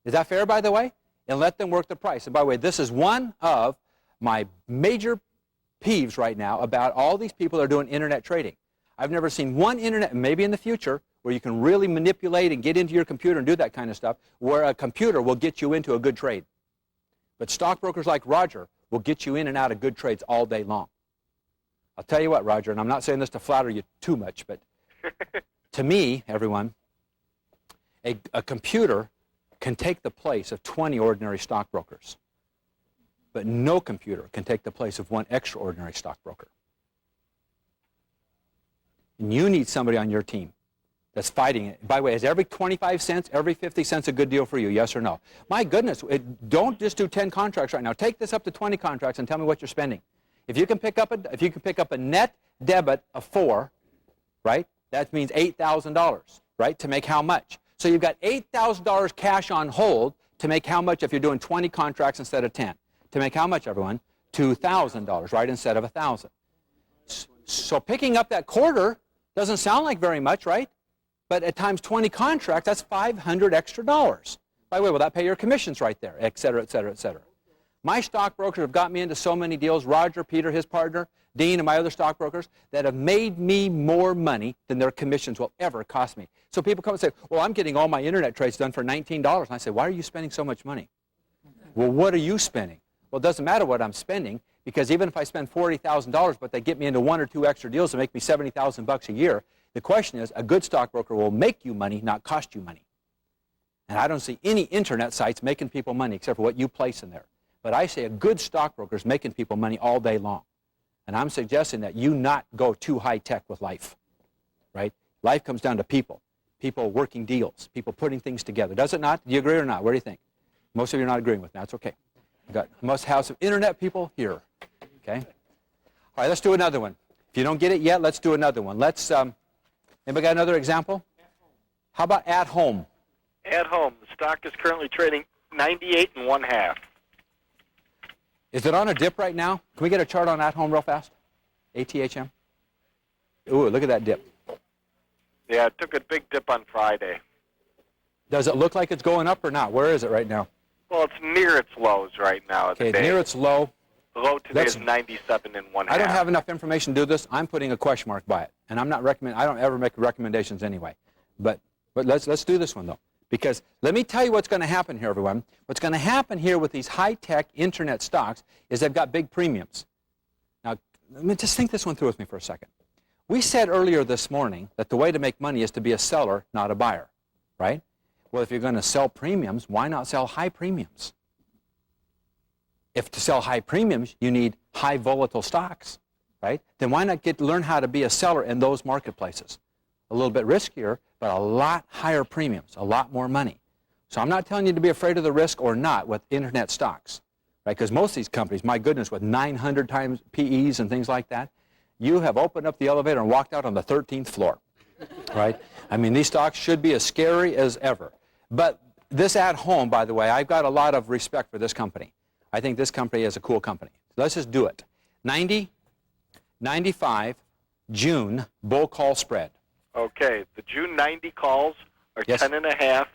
Is that fair, by the way? And let them work the price. And by the way, this is one of my major peeves right now about all these people that are doing internet trading. I've never seen one internet, maybe in the future, where you can really manipulate and get into your computer and do that kind of stuff, where a computer will get you into a good trade. But stockbrokers like Roger will get you in and out of good trades all day long. I'll tell you what, Roger, and I'm not saying this to flatter you too much, but to me, everyone, a computer can take the place of 20 ordinary stockbrokers. But no computer can take the place of one extraordinary stockbroker. And you need somebody on your team that's fighting it. By the way, is every 25 cents, every 50 cents a good deal for you, yes or no? My goodness, don't just do 10 contracts right now. Take this up to 20 contracts and tell me what you're spending. If you can pick up a net debit of 4, right, that means $8,000, right, to make how much? So you've got $8,000 cash on hold to make how much if you're doing 20 contracts instead of 10? To make how much, everyone? $2,000, right, instead of $1,000. So picking up that quarter doesn't sound like very much, right? But at times 20 contracts, that's $500 extra dollars. By the way, will that pay your commissions right there, et cetera, et cetera, et cetera. My stockbrokers have got me into so many deals, Roger, Peter, his partner, Dean, and my other stockbrokers, that have made me more money than their commissions will ever cost me. So people come and say, well, I'm getting all my internet trades done for $19. And I say, why are you spending so much money? Well, what are you spending? Well, it doesn't matter what I'm spending, because even if I spend $40,000, but they get me into 1 or 2 extra deals to make me $70,000 a year, the question is, a good stockbroker will make you money, not cost you money. And I don't see any internet sites making people money except for what you place in there. But I say a good stockbroker is making people money all day long. And I'm suggesting that you not go too high-tech with life, right? Life comes down to people working deals, people putting things together. Does it not? Do you agree or not? What do you think? Most of you are not agreeing with me. That's okay. Must have some internet people here, okay? All right, let's do another one. If you don't get it yet, let's do another one. Let's, anybody got another example? How about at home? At home, the stock is currently trading 98 1/2. Is it on a dip right now? Can we get a chart on at home real fast? ATHM? Ooh, look at that dip. Yeah, it took a big dip on Friday. Does it look like it's going up or not? Where is it right now? Well, it's near its lows right now. Okay, near its low. The low today is 97 1/2. I don't have enough information to do this. I'm putting a question mark by it, and I'm not I don't ever make recommendations anyway. But let's do this one though, because let me tell you what's going to happen here, everyone. What's going to happen here with these high-tech internet stocks is they've got big premiums. Now, let me just think this one through with me for a second. We said earlier this morning that the way to make money is to be a seller, not a buyer, right? Well, if you're going to sell premiums, why not sell high premiums? If to sell high premiums, you need high volatile stocks, right? Then why not learn how to be a seller in those marketplaces? A little bit riskier, but a lot higher premiums, a lot more money. So I'm not telling you to be afraid of the risk or not with internet stocks, right? Because most of these companies, my goodness, with 900 times PEs and things like that, you have opened up the elevator and walked out on the 13th floor, right? I mean, these stocks should be as scary as ever. But this at home, by the way, I've got a lot of respect for this company. I think this company is a cool company. Let's just do it. 90, 95, June, bull call spread. Okay, the June 90 calls are Yes. 10 1/2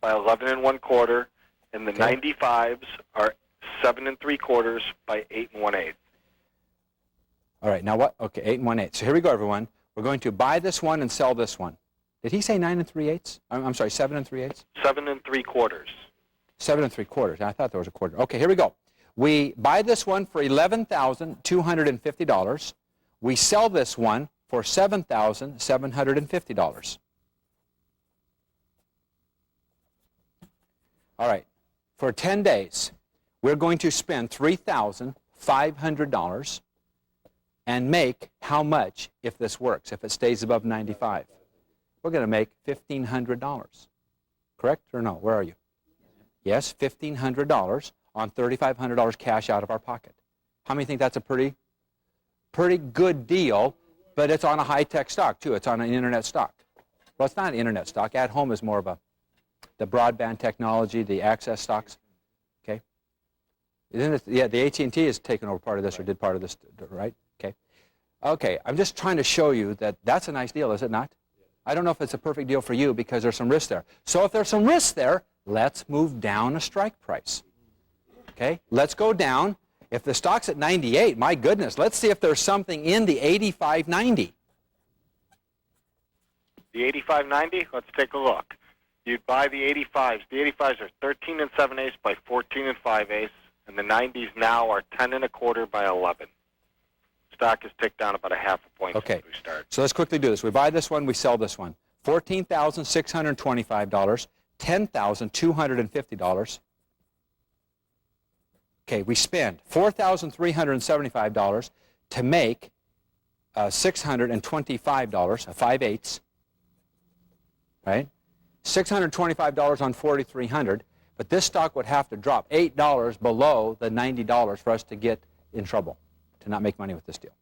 by 11 1/4, and the Okay. 95s are 7 3/4 by 8 1/8. All right, now what? Okay, 8 1/8. So here we go, everyone. We're going to buy this one and sell this one. Did he say 9 3/8? I'm sorry, 7 3/8? 7 3/4. 7 3/4. I thought there was a quarter. Okay, here we go. We buy this one for $11,250. We sell this one for $7,750. All right, for 10 days, we're going to spend $3,500 and make how much if this works, if it stays above 95? We're going to make $1,500. Correct or no? Where are you? Yes, $1,500 on $3,500 cash out of our pocket. How many think that's a pretty good deal, but it's on a high-tech stock, too. It's on an internet stock. Well, it's not an internet stock. At Home is more of the broadband technology, the access stocks. Okay? Isn't it, yeah, the AT&T has taken over part of this or did part of this, right? Okay. Okay, I'm just trying to show you that that's a nice deal, is it not? I don't know if it's a perfect deal for you because there's some risk there. So if there's some risk there, let's move down a strike price. Okay, let's go down. If the stock's at 98, my goodness, let's see if there's something in the 85.90. The 85.90, let's take a look. You'd buy the 85s. The 85s are 13 7/8 by 14 5/8, and the 90s now are 10 1/4 by 11. Stock has ticked down about a half a point Okay, since we started. so let's quickly do this. We buy this one, we sell this one. $14,625, $10,250. Okay, we spend $4,375 to make $625, a 5/8, right? $625 on $4,300, but this stock would have to drop $8 below the $90 for us to get in trouble, to not make money with this deal.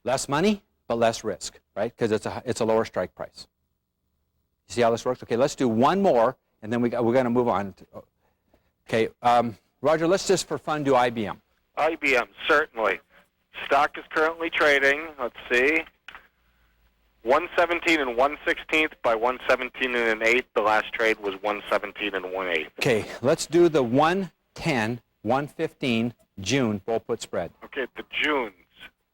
Less money, but less risk, right? Because it's a lower strike price. You see how this works? Okay, let's do one more, and then we're going to move on. Okay, Roger, let's just for fun do IBM. IBM, certainly. Stock is currently trading, let's see, 117 1/16 by 117 1/8. The last trade was 117 1/8. Okay, let's do the 110, 115 June bull put spread. Okay, the June's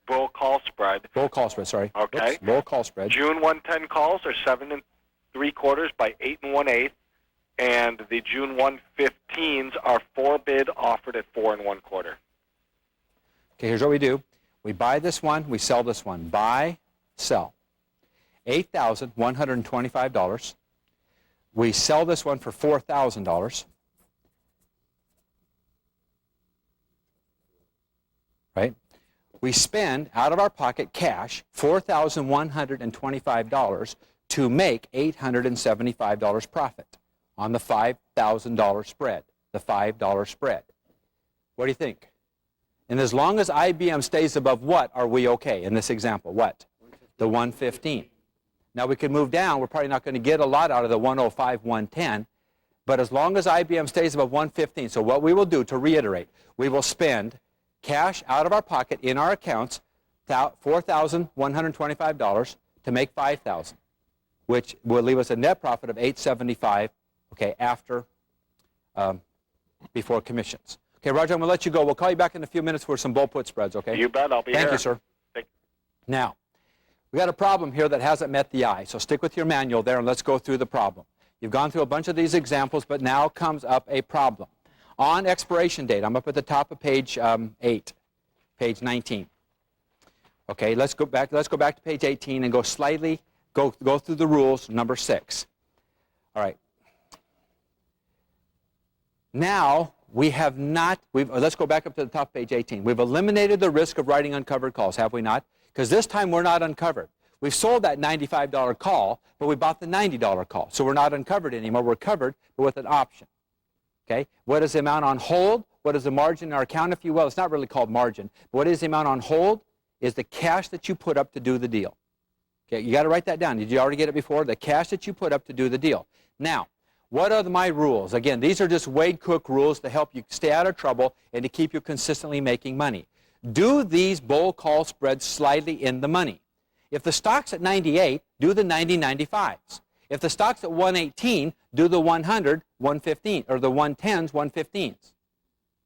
bull call spread. Bull call spread, sorry. Okay. Oops, bull call spread. June 110 calls are 7 3/4 by 8 1/8, and the June 115s are 4 bid offered at 4 1/4. Okay, here's what we do. We buy this one, we sell this one. Buy, sell. $8,125. We sell this one for $4,000. Right? We spend out of our pocket cash $4,125 to make $875 profit on the $5,000 spread, the $5 spread. What do you think? And as long as IBM stays above what are we okay in this example? What? The 115. Now we can move down. We're probably not going to get a lot out of the 105, 110. But as long as IBM stays above 115, so what we will do, to reiterate, we will spend cash out of our pocket in our accounts, $4,125 to make $5,000, which will leave us a net profit of $875, okay, after, before commissions. Okay, Roger, I'm going to let you go. We'll call you back in a few minutes for some bull put spreads, okay? You bet, I'll be here. Thank you, sir. Now, we got a problem here that hasn't met the eye, so stick with your manual there and let's go through the problem. You've gone through a bunch of these examples, but now comes up a problem. On expiration date, I'm up at the top of page 8, page 19. Okay, let's go back to page 18 and go through the rules, number 6. All right. Now, let's go back up to the top of page 18. We've eliminated the risk of writing uncovered calls, have we not? Because this time we're not uncovered. We've sold that $95 call, but we bought the $90 call. So we're not uncovered anymore. We're covered, but with an option. Okay? What is the amount on hold? What is the margin in our account, if you will? It's not really called margin. But what is the amount on hold? Is the cash that you put up to do the deal. Okay, you got to write that down. Did you already get it before? The cash that you put up to do the deal. Now, what are my rules? Again, these are just Wade Cook rules to help you stay out of trouble and to keep you consistently making money. Do these bull call spreads slightly in the money. If the stock's at 98, do the 90-95s. If the stock's at 118, do the 100, 115, or the 110s, 115s.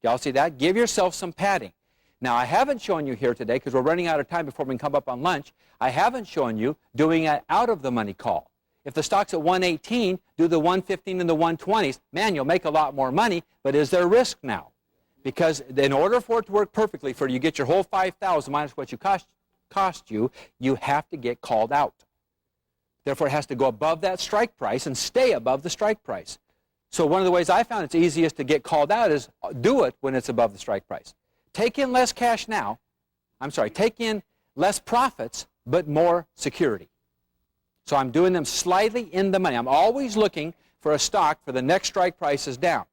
Y'all see that? Give yourself some padding. Now, I haven't shown you here today, because we're running out of time before we can come up on lunch, I haven't shown you doing an out-of-the-money call. If the stock's at 118, do the 115 and the 120s. Man, you'll make a lot more money, but is there risk now? Because in order for it to work perfectly, for you to get your whole 5,000 minus what you cost you, you have to get called out. Therefore, it has to go above that strike price and stay above the strike price. So one of the ways I found it's easiest to get called out is do it when it's above the strike price. Take in less cash now. Take in less profits, but more security. So I'm doing them slightly in the money. I'm always looking for a stock for the next strike prices down.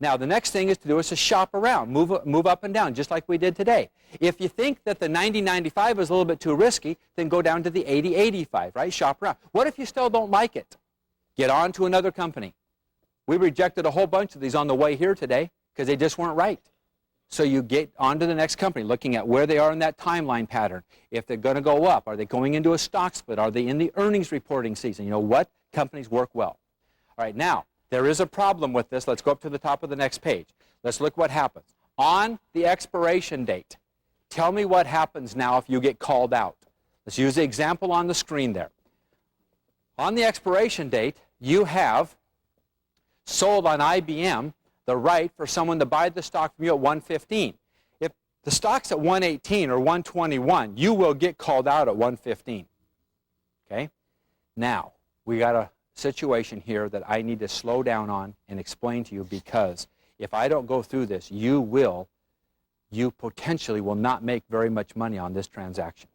Now, the next thing is to do is to shop around, move up and down, just like we did today. If you think that the 90.95 is a little bit too risky, then go down to the 80.85, right? Shop around. What if you still don't like it? Get on to another company. We rejected a whole bunch of these on the way here today because they just weren't right. So you get on to the next company, looking at where they are in that timeline pattern. If they're going to go up, are they going into a stock split? Are they in the earnings reporting season? You know what companies work well. All right, now, there is a problem with this. Let's go up to the top of the next page. Let's look what happens. On the expiration date, tell me what happens now if you get called out. Let's use the example on the screen there. On the expiration date, you have sold on IBM the right for someone to buy the stock from you at 115. If the stock's at 118 or 121, you will get called out at 115. Okay? Now, we got a situation here that I need to slow down on and explain to you, because if I don't go through this, you potentially will not make very much money on this transaction.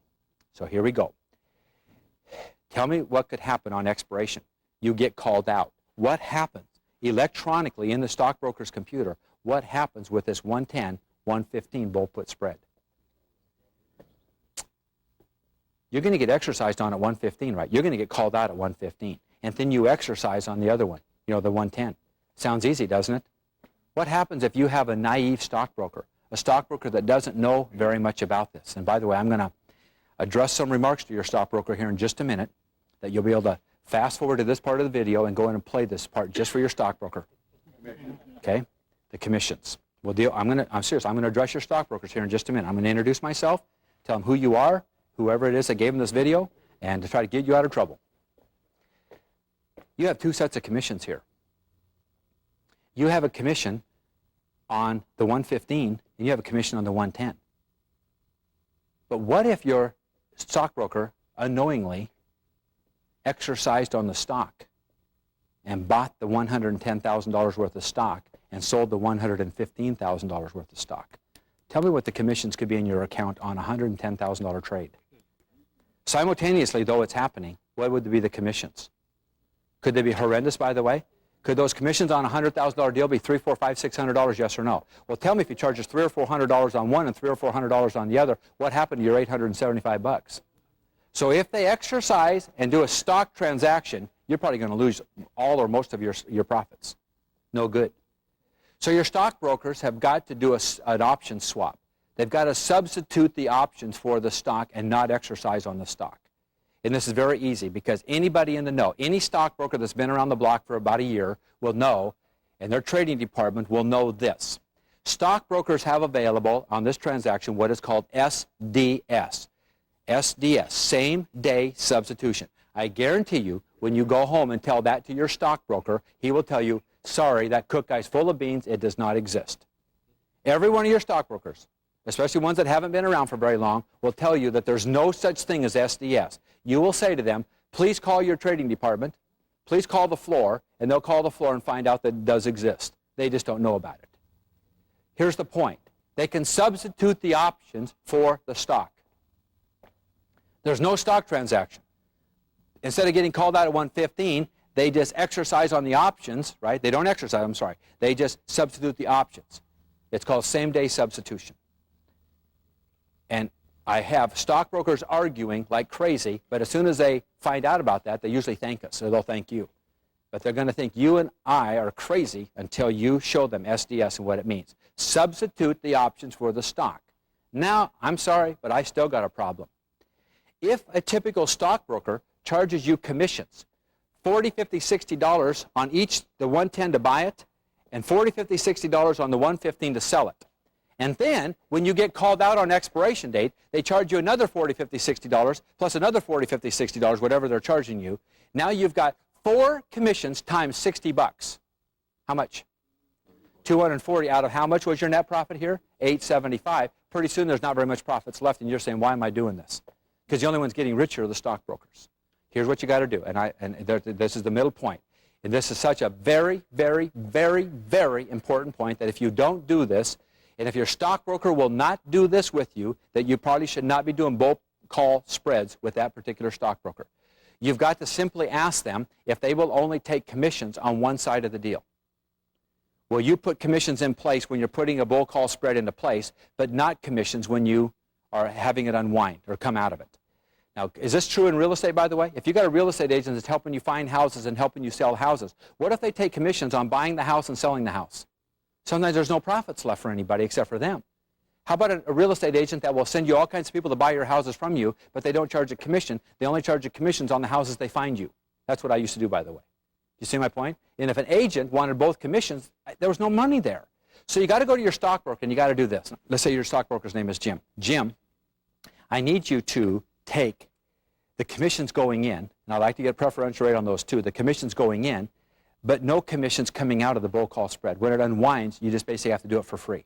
So here we go. Tell me what could happen on expiration. You get called out. What happens electronically in the stockbroker's computer? What happens with this 110, 115 bull put spread? You're going to get exercised on at 115, right? You're going to get called out at 115. And then you exercise on the other one, the 110. Sounds easy, doesn't it? What happens if you have a naive stockbroker, a stockbroker that doesn't know very much about this? And by the way, I'm going to address some remarks to your stockbroker here in just a minute that you'll be able to fast forward to this part of the video and go in and play this part just for your stockbroker. Okay? The commissions. I'm serious. I'm going to address your stockbrokers here in just a minute. I'm going to introduce myself, tell them who you are, whoever it is that gave them this video, and to try to get you out of trouble. You have two sets of commissions here. You have a commission on the 115, and you have a commission on the 110. But what if your stockbroker unknowingly exercised on the stock and bought the $110,000 worth of stock and sold the $115,000 worth of stock? Tell me what the commissions could be in your account on a $110,000 trade. Simultaneously, though it's happening, what would be the commissions? Could they be horrendous, by the way? Could those commissions on a $100,000 deal be $300, $400, $500, $600, yes or no? Well, tell me, if you charge us $300 or $400 on one and $300 or $400 on the other, what happened to your $875? So if they exercise and do a stock transaction, you're probably going to lose all or most of your profits. No good. So your stockbrokers have got to do an option swap. They've got to substitute the options for the stock and not exercise on the stock. And this is very easy, because anybody in the know, any stockbroker that's been around the block for about a year will know, and their trading department will know this. Stockbrokers have available on this transaction what is called SDS. SDS, same day substitution. I guarantee you, when you go home and tell that to your stockbroker, he will tell you, sorry, that cook guy's full of beans, it does not exist. Every one of your stockbrokers, especially ones that haven't been around for very long, will tell you that there's no such thing as SDS. You will say to them, please call your trading department, please call the floor, and they'll call the floor and find out that it does exist. They just don't know about it. Here's the point. They can substitute the options for the stock. There's no stock transaction. Instead of getting called out at 115, they just exercise on the options, right? They don't exercise, I'm sorry. They just substitute the options. It's called same-day substitution. And I have stockbrokers arguing like crazy, but as soon as they find out about that, they usually thank us, or they'll thank you. But they're going to think you and I are crazy until you show them SDS and what it means. Substitute the options for the stock. Now, I'm sorry, but I still got a problem. If a typical stockbroker charges you commissions, $40, $50, $60 on each, the 110 to buy it, and $40, $50, $60 on the 115 to sell it. And then, when you get called out on expiration date, they charge you another $40, $50, $60, plus another $40, $50, $60, whatever they're charging you. Now you've got 4 commissions times 60 bucks. How much? 240 out of how much was your net profit here? 875. Pretty soon there's not very much profits left, and you're saying, why am I doing this? Because the only ones getting richer are the stockbrokers. Here's what you got to do, this is the middle point. And this is such a very, very, very, very important point that if you don't do this, and if your stockbroker will not do this with you, that you probably should not be doing bulk call spreads with that particular stockbroker. You've got to simply ask them if they will only take commissions on one side of the deal. Well, you put commissions in place when you're putting a bulk call spread into place, but not commissions when you are having it unwind or come out of it. Now, is this true in real estate, by the way? If you've got a real estate agent that's helping you find houses and helping you sell houses, what if they take commissions on buying the house and selling the house? Sometimes there's no profits left for anybody except for them. How about a real estate agent that will send you all kinds of people to buy your houses from you, but they don't charge a commission? They only charge a commissions on the houses they find you. That's what I used to do, by the way. You see my point? And if an agent wanted both commissions, there was no money there. So you got to go to your stockbroker and you got to do this. Let's say your stockbroker's name is Jim. Jim, I need you to take the commissions going in, and I'd like to get a preferential rate on those too, the commissions going in, but no commissions coming out of the bulk call spread. When it unwinds, you just basically have to do it for free.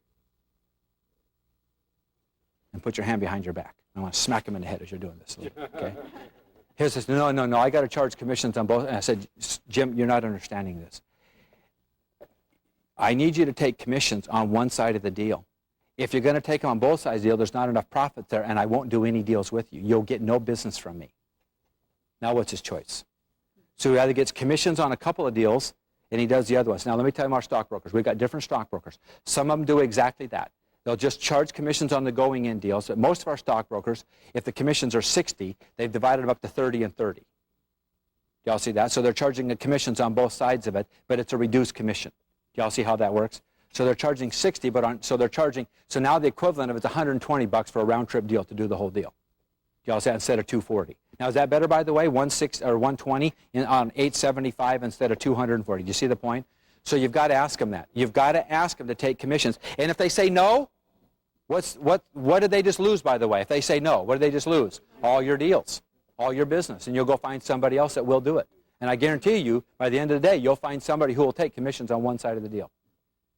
And put your hand behind your back. I want to smack him in the head as you're doing this. Okay? He says, no, I got to charge commissions on both. And I said, Jim, you're not understanding this. I need you to take commissions on one side of the deal. If you're going to take them on both sides of the deal, there's not enough profit there, and I won't do any deals with you. You'll get no business from me. Now what's his choice? So he either gets commissions on a couple of deals, and he does the other ones. Now let me tell you our stockbrokers. We've got different stockbrokers. Some of them do exactly that. They'll just charge commissions on the going-in deals. But most of our stockbrokers, if the commissions are 60, they've divided them up to 30 and 30. Y'all see that? So they're charging the commissions on both sides of it, but it's a reduced commission. Y'all see how that works? So they're charging 60, so now the equivalent of it's 120 bucks for a round-trip deal to do the whole deal. Y'all see that instead of 240. Now is that better, by the way? 120 on 875 instead of 240. Do you see the point? So you've got to ask them that. You've got to ask them to take commissions. And if they say no, what did they just lose, by the way? If they say no, what did they just lose? All your deals, all your business, and you'll go find somebody else that will do it. And I guarantee you, by the end of the day, you'll find somebody who will take commissions on one side of the deal.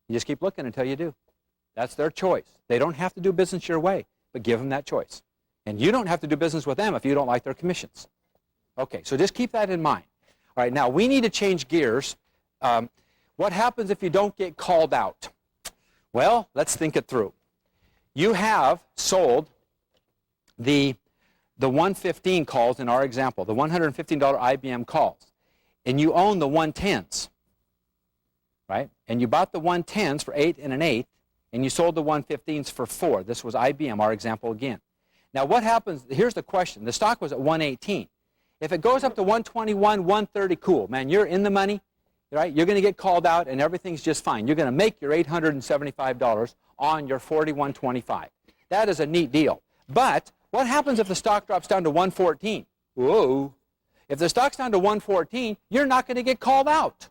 You just keep looking until you do. That's their choice. They don't have to do business your way, but give them that choice. And you don't have to do business with them if you don't like their commissions. Okay, so just keep that in mind. All right, now we need to change gears. What happens if you don't get called out? Well, let's think it through. You have sold the 115 calls in our example, the $115 IBM calls, and you own the 110s, right? And you bought the 110s for 8 and an 8, and you sold the 115s for 4. This was IBM, our example again. Now what happens, here's the question. The stock was at 118. If it goes up to 121, 130, cool. Man, you're in the money, right? You're going to get called out and everything's just fine. You're going to make your $875 on your 41.25. That is a neat deal. But what happens if the stock drops down to 114? Whoa. If the stock's down to 114, you're not going to get called out.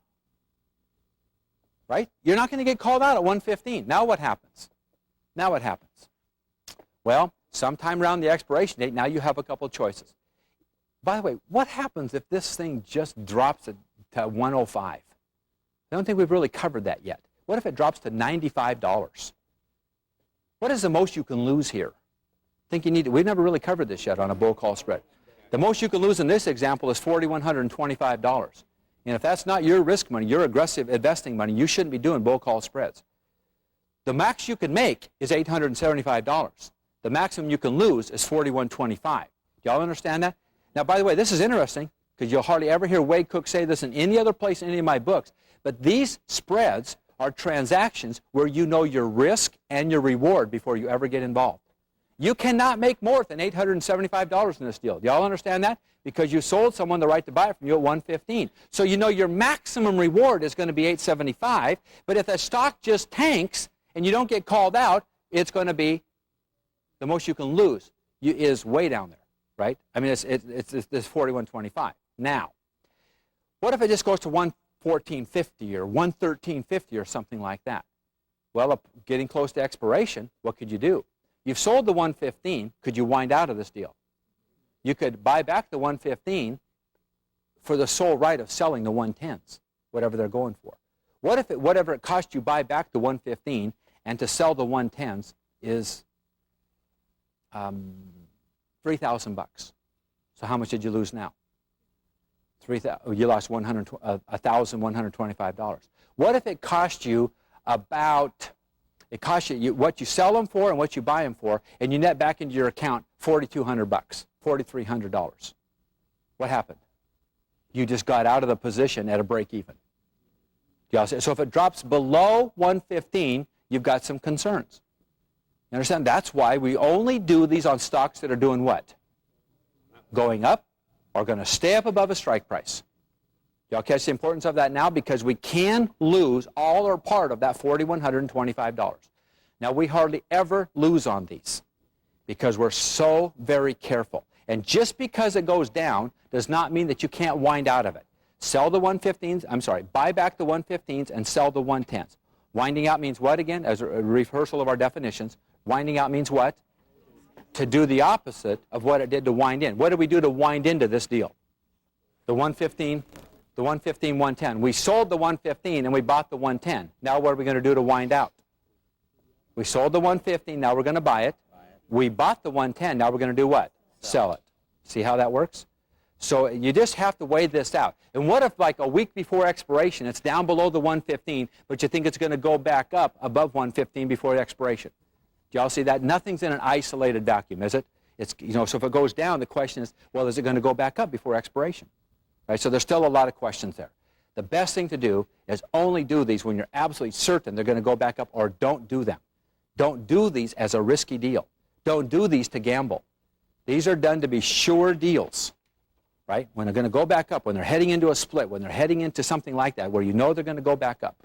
Right? You're not going to get called out at 115. Now what happens? Now what happens? Well, sometime around the expiration date, now you have a couple of choices. By the way, what happens if this thing just drops to 105? I don't think we've really covered that yet. What if it drops to $95? What is the most you can lose here? We've never really covered this yet on a bull call spread. The most you can lose in this example is $4,125. And if that's not your risk money, your aggressive investing money, you shouldn't be doing bull call spreads. The max you can make is $875. The maximum you can lose is $41.25. Do y'all understand that? Now, by the way, this is interesting because you'll hardly ever hear Wade Cook say this in any other place in any of my books. But these spreads are transactions where you know your risk and your reward before you ever get involved. You cannot make more than $875 in this deal. Do y'all understand that? Because you sold someone the right to buy it from you at 115. So you know your maximum reward is going to be $875. But if the stock just tanks and you don't get called out, it's going to be the most you can lose is way down there, right? I mean, it's this 41.25. Now, what if it just goes to 114.50 or 113.50 or something like that. Well, getting close to expiration, what could you do? You've sold the 115. Could you wind out of this deal? You could buy back the 115 for the sole right of selling the 110s, whatever they're going for. What if whatever it cost you buy back the 115 and to sell the 110s is $3,000? So how much did you lose now? You lost $1,125. What if it cost you about, it costs you what you sell them for and what you buy them for, and you net back into your account $4,200, $4,300? What happened? You just got out of the position at a break even. So if it drops below 115, you've got some concerns. You understand? That's why we only do these on stocks that are doing what? Going up or going to stay up above a strike price. Y'all catch the importance of that now? Because we can lose all or part of that $4,125. Now, we hardly ever lose on these because we're so very careful. And just because it goes down does not mean that you can't wind out of it. Sell the 115s, buy back the 115s and sell the 110s. Winding out means what again? As a rehearsal of our definitions, winding out means what? To do the opposite of what it did to wind in. What did we do to wind into this deal? The 115, 110. We sold the 115 and we bought the 110. Now what are we going to do to wind out? We sold the 115, now we're going to buy it. We bought the 110, now we're going to do what? Sell it. See how that works? So you just have to weigh this out. And what if like a week before expiration, it's down below the 115, but you think it's going to go back up above 115 before expiration? Do y'all see that? Nothing's in an isolated vacuum, is it? It's, so if it goes down, the question is, well, is it going to go back up before expiration? Right? So there's still a lot of questions there. The best thing to do is only do these when you're absolutely certain they're going to go back up, or don't do them. Don't do these as a risky deal. Don't do these to gamble. These are done to be sure deals. Right? When they're going to go back up, when they're heading into a split, when they're heading into something like that, where you know they're going to go back up.